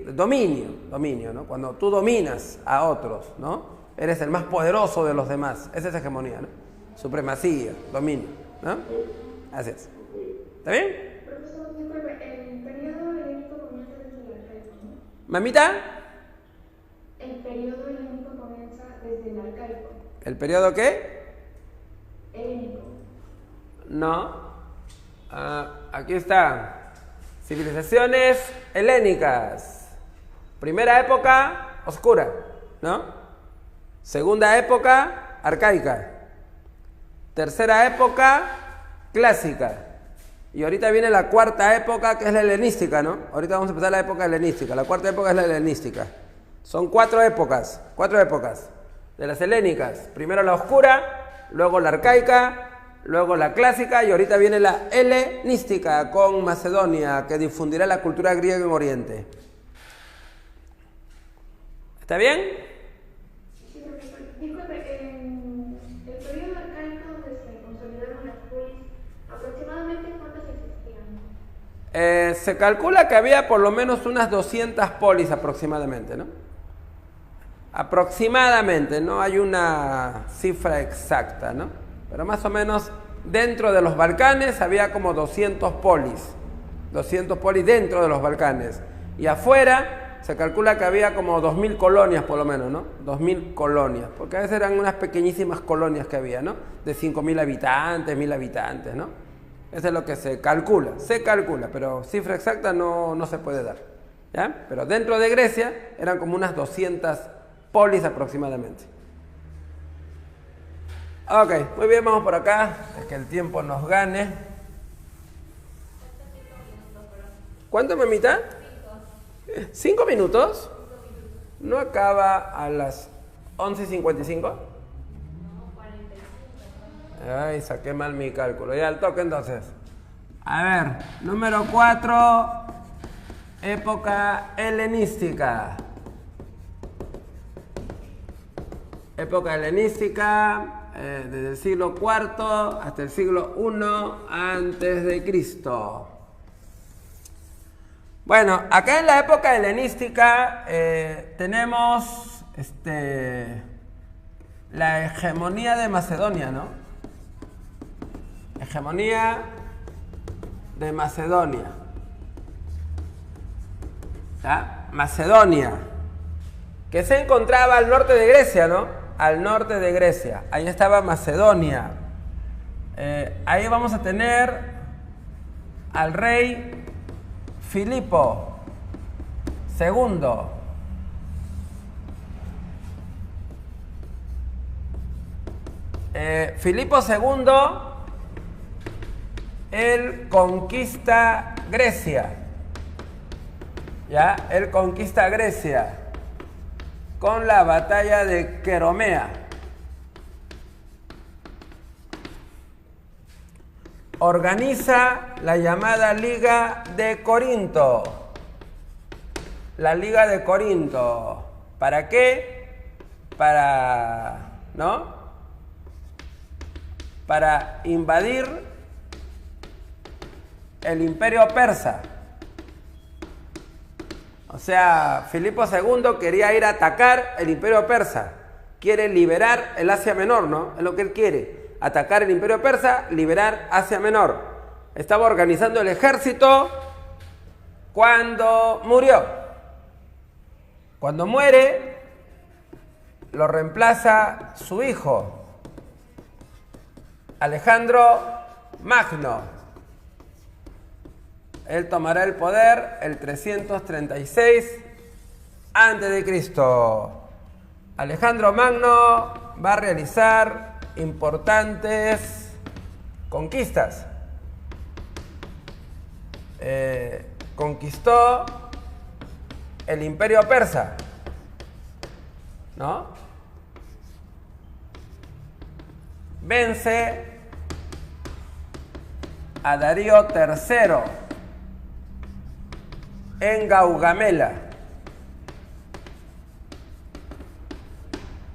Dominio, ¿no? Cuando tú dominas a otros, ¿no? Eres el más poderoso de los demás. Esa es hegemonía, ¿no? Supremacía, dominio, ¿no? Así es. ¿Está bien? Profesor, disculpe, el periodo helénico comienza desde el arcaico, ¿no? ¿Mamita? El periodo helénico comienza desde el arcaico. ¿El periodo qué? Helénico. No. Aquí está. Civilizaciones helénicas. Primera época, oscura, ¿no? Segunda época, arcaica. Tercera época, clásica. Y ahorita viene la cuarta época, que es la helenística, ¿no? Ahorita vamos a empezar la época helenística. La cuarta época es la helenística. Son cuatro épocas de las helénicas. Primero la oscura, luego la arcaica, luego la clásica y ahorita viene la helenística con Macedonia, que difundirá la cultura griega en Oriente. ¿Está bien? Sí, profesor. Disculpe, en el periodo arcaico donde se consolidaron las polis, ¿aproximadamente cuántas existían? Se calcula que había por lo menos unas 200 polis aproximadamente, ¿no? Aproximadamente, no hay una cifra exacta, ¿no? Pero más o menos dentro de los Balcanes había como 200 polis. 200 polis dentro de los Balcanes. Y afuera se calcula que había como 2000 colonias por lo menos, ¿no? 2000 colonias. Porque a veces eran unas pequeñísimas colonias que había, ¿no? De 5000 habitantes, 1000 habitantes, ¿no? Eso es lo que se calcula, pero cifra exacta no se puede dar, ¿ya? Pero dentro de Grecia eran como unas 200 polis aproximadamente. Ok, muy bien, vamos por acá, es que el tiempo nos gane. ¿Cuánto, mamita? 5 minutos. ¿No acaba a las 11:55? Ay, saqué mal mi cálculo. Ya, al toque entonces. A ver, número 4, época helenística. Época helenística, desde el siglo IV hasta el siglo I antes de Cristo. Bueno, acá en la época helenística tenemos la hegemonía de Macedonia, ¿no? Hegemonía de Macedonia. ¿Ya? Macedonia, que se encontraba al norte de Grecia, ¿no? Al norte de Grecia. Ahí estaba Macedonia. Ahí vamos a tener al rey Filipo II. Filipo II, él conquista Grecia. ¿Ya? Él conquista Grecia con la batalla de Queromea. Organiza la llamada Liga de Corinto. La Liga de Corinto. ¿Para qué? ¿No? Para invadir el imperio persa. O sea, Filipo II quería ir a atacar el imperio persa. Quiere liberar el Asia Menor, ¿no? Es lo que él quiere. Atacar el imperio persa, liberar Asia Menor. Estaba organizando el ejército cuando murió. Cuando muere, lo reemplaza su hijo, Alejandro Magno. Él tomará el poder el 336 a.C. Alejandro Magno va a realizar importantes conquistas. Conquistó el imperio persa, ¿no? Vence a Darío III en Gaugamela.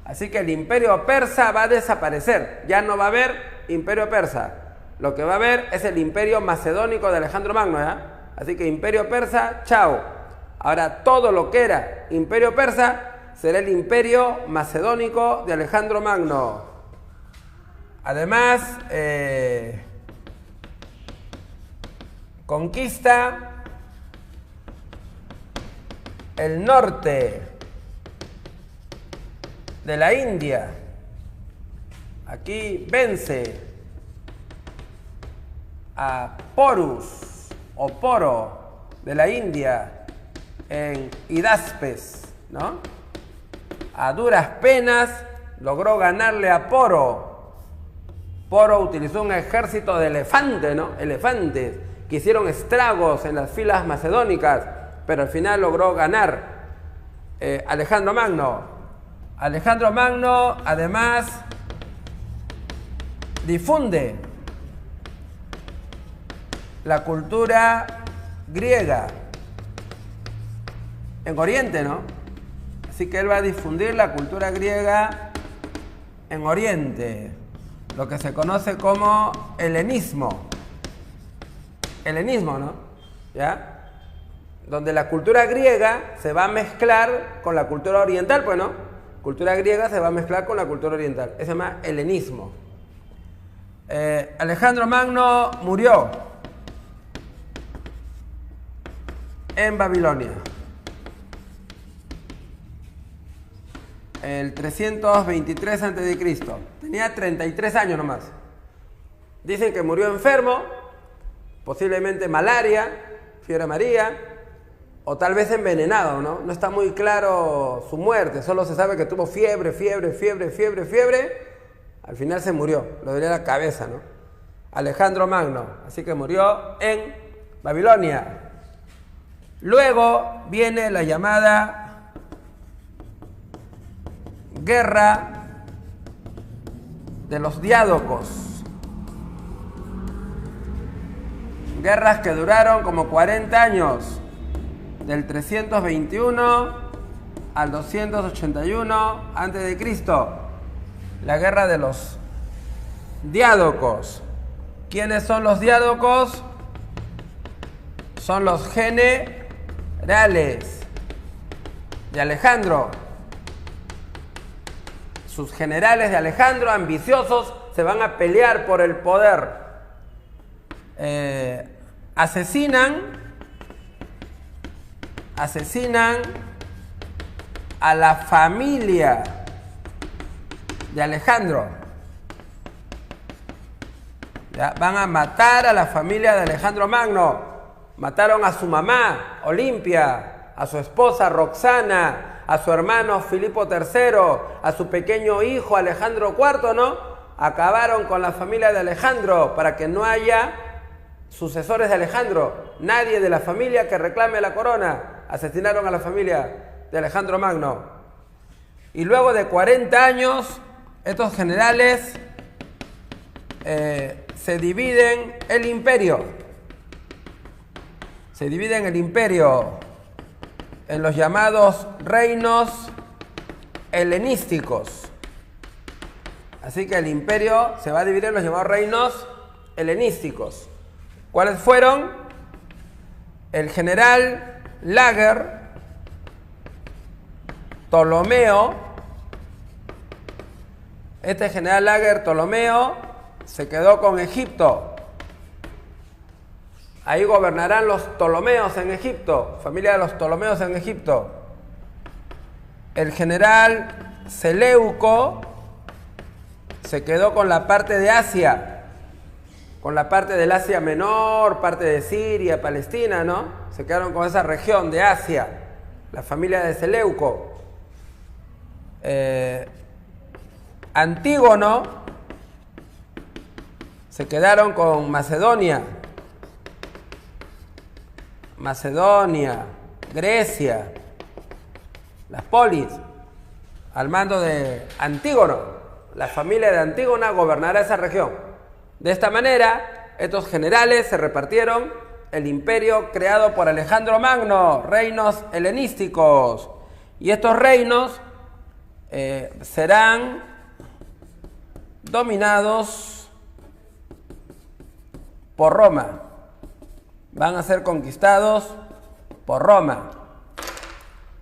Así que el imperio persa va a desaparecer. Ya no va a haber imperio persa. Lo que va a haber es el imperio macedónico de Alejandro Magno, ¿ya? Así que imperio persa, chao. Ahora todo lo que era imperio persa será el imperio macedónico de Alejandro Magno. Además, conquista el norte de la India. Aquí vence a Porus o Poro de la India, en Hidaspes, ¿no? A duras penas logró ganarle a Poro. Poro utilizó un ejército de elefantes, ¿no? Elefantes que hicieron estragos en las filas macedónicas, pero al final logró ganar Alejandro Magno. Alejandro Magno además difunde la cultura griega en Oriente, ¿no? Así que él va a difundir la cultura griega en Oriente, lo que se conoce como helenismo. Helenismo, ¿no? ¿Ya? Donde la cultura griega se va a mezclar con la cultura oriental, pues, ¿no? Cultura griega se va a mezclar con la cultura oriental. Eso se llama helenismo. Alejandro Magno murió en Babilonia el 323 a.C. Tenía 33 años nomás. Dicen que murió enfermo, posiblemente malaria, fiebre amarilla, o tal vez envenenado, ¿no? No está muy claro su muerte, solo se sabe que tuvo fiebre. Al final se murió, le dolía la cabeza, ¿no? Alejandro Magno, así que murió en Babilonia. Luego viene la llamada Guerra de los Diádocos. Guerras que duraron como 40 años, del 321 al 281 a.C. La Guerra de los Diádocos. ¿Quiénes son los Diádocos? Son los generales de Alejandro. Sus generales de Alejandro, ambiciosos, se van a pelear por el poder. Asesinan a la familia de Alejandro. ¿Ya? Van a matar a la familia de Alejandro Magno. Mataron a su mamá, Olimpia, a su esposa, Roxana, a su hermano Filipo III, a su pequeño hijo Alejandro IV, ¿no? Acabaron con la familia de Alejandro para que no haya sucesores de Alejandro, nadie de la familia que reclame la corona. Asesinaron a la familia de Alejandro Magno. Y luego de 40 años, estos generales se dividen el imperio. Se dividen el imperio en los llamados reinos helenísticos. Así que el imperio se va a dividir en los llamados reinos helenísticos. ¿Cuáles fueron? El general Lager, Ptolomeo. Este general Lager, Ptolomeo, se quedó con Egipto. Ahí gobernarán los Ptolomeos en Egipto, familia de los Ptolomeos en Egipto. El general Seleuco se quedó con la parte de Asia, con la parte del Asia Menor, parte de Siria, Palestina, ¿no? Se quedaron con esa región de Asia, la familia de Seleuco. Antígono se quedaron con Macedonia, Grecia, las polis, al mando de Antígono. La familia de Antígona gobernará esa región. De esta manera, estos generales se repartieron el imperio creado por Alejandro Magno, reinos helenísticos. Y estos reinos serán dominados por Roma. Van a ser conquistados por Roma.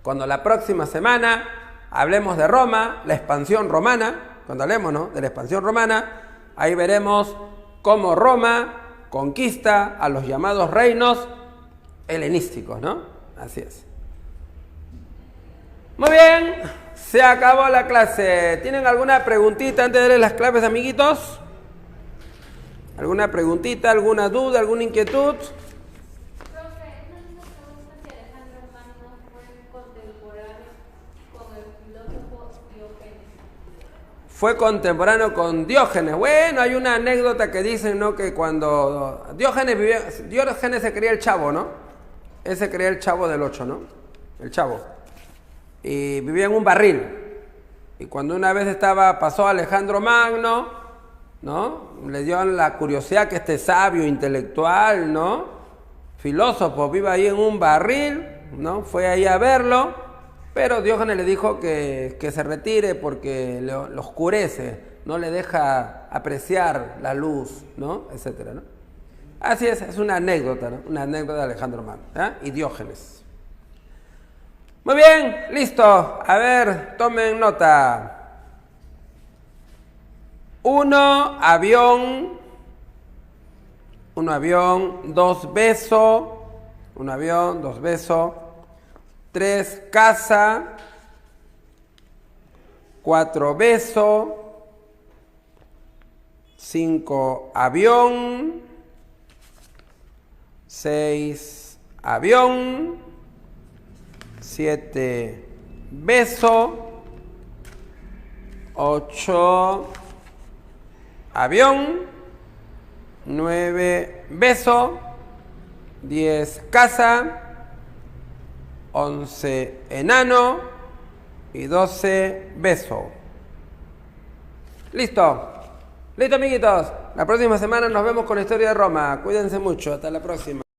Cuando la próxima semana hablemos de Roma, la expansión romana, cuando hablemos, ¿no?, de la expansión romana, ahí veremos cómo Roma conquista a los llamados reinos helenísticos, ¿no? Así es. Muy bien, se acabó la clase. ¿Tienen alguna preguntita antes de leer las claves, amiguitos? ¿Alguna preguntita, alguna duda, alguna inquietud? Profe, esa es una fue contemporáneo con Diógenes. Bueno, hay una anécdota que dicen, ¿no? Que cuando Diógenes se creía el chavo, ¿no? Él se creía el chavo del 8, ¿no? El chavo. Y vivía en un barril. Y cuando una vez pasó Alejandro Magno, ¿no? Le dio la curiosidad que este sabio intelectual, ¿no? Filósofo, vive ahí en un barril, ¿no? Fue ahí a verlo, pero Diógenes le dijo que se retire porque lo oscurece, no le deja apreciar la luz, ¿no? Etcétera, ¿no? Así es una anécdota, ¿no? Una anécdota de Alejandro Magno, ¿eh? Y Diógenes. Muy bien, listo. A ver, tomen nota. 1 avión, 2 beso, 1 avión, 2 beso, 3 casa, 4 beso, 5 avión, 6 avión, 7 beso, 8 avión, 9 beso, 10 casa, 11 enano y 12 beso. Listo. Listo, amiguitos. La próxima semana nos vemos con la historia de Roma. Cuídense mucho. Hasta la próxima.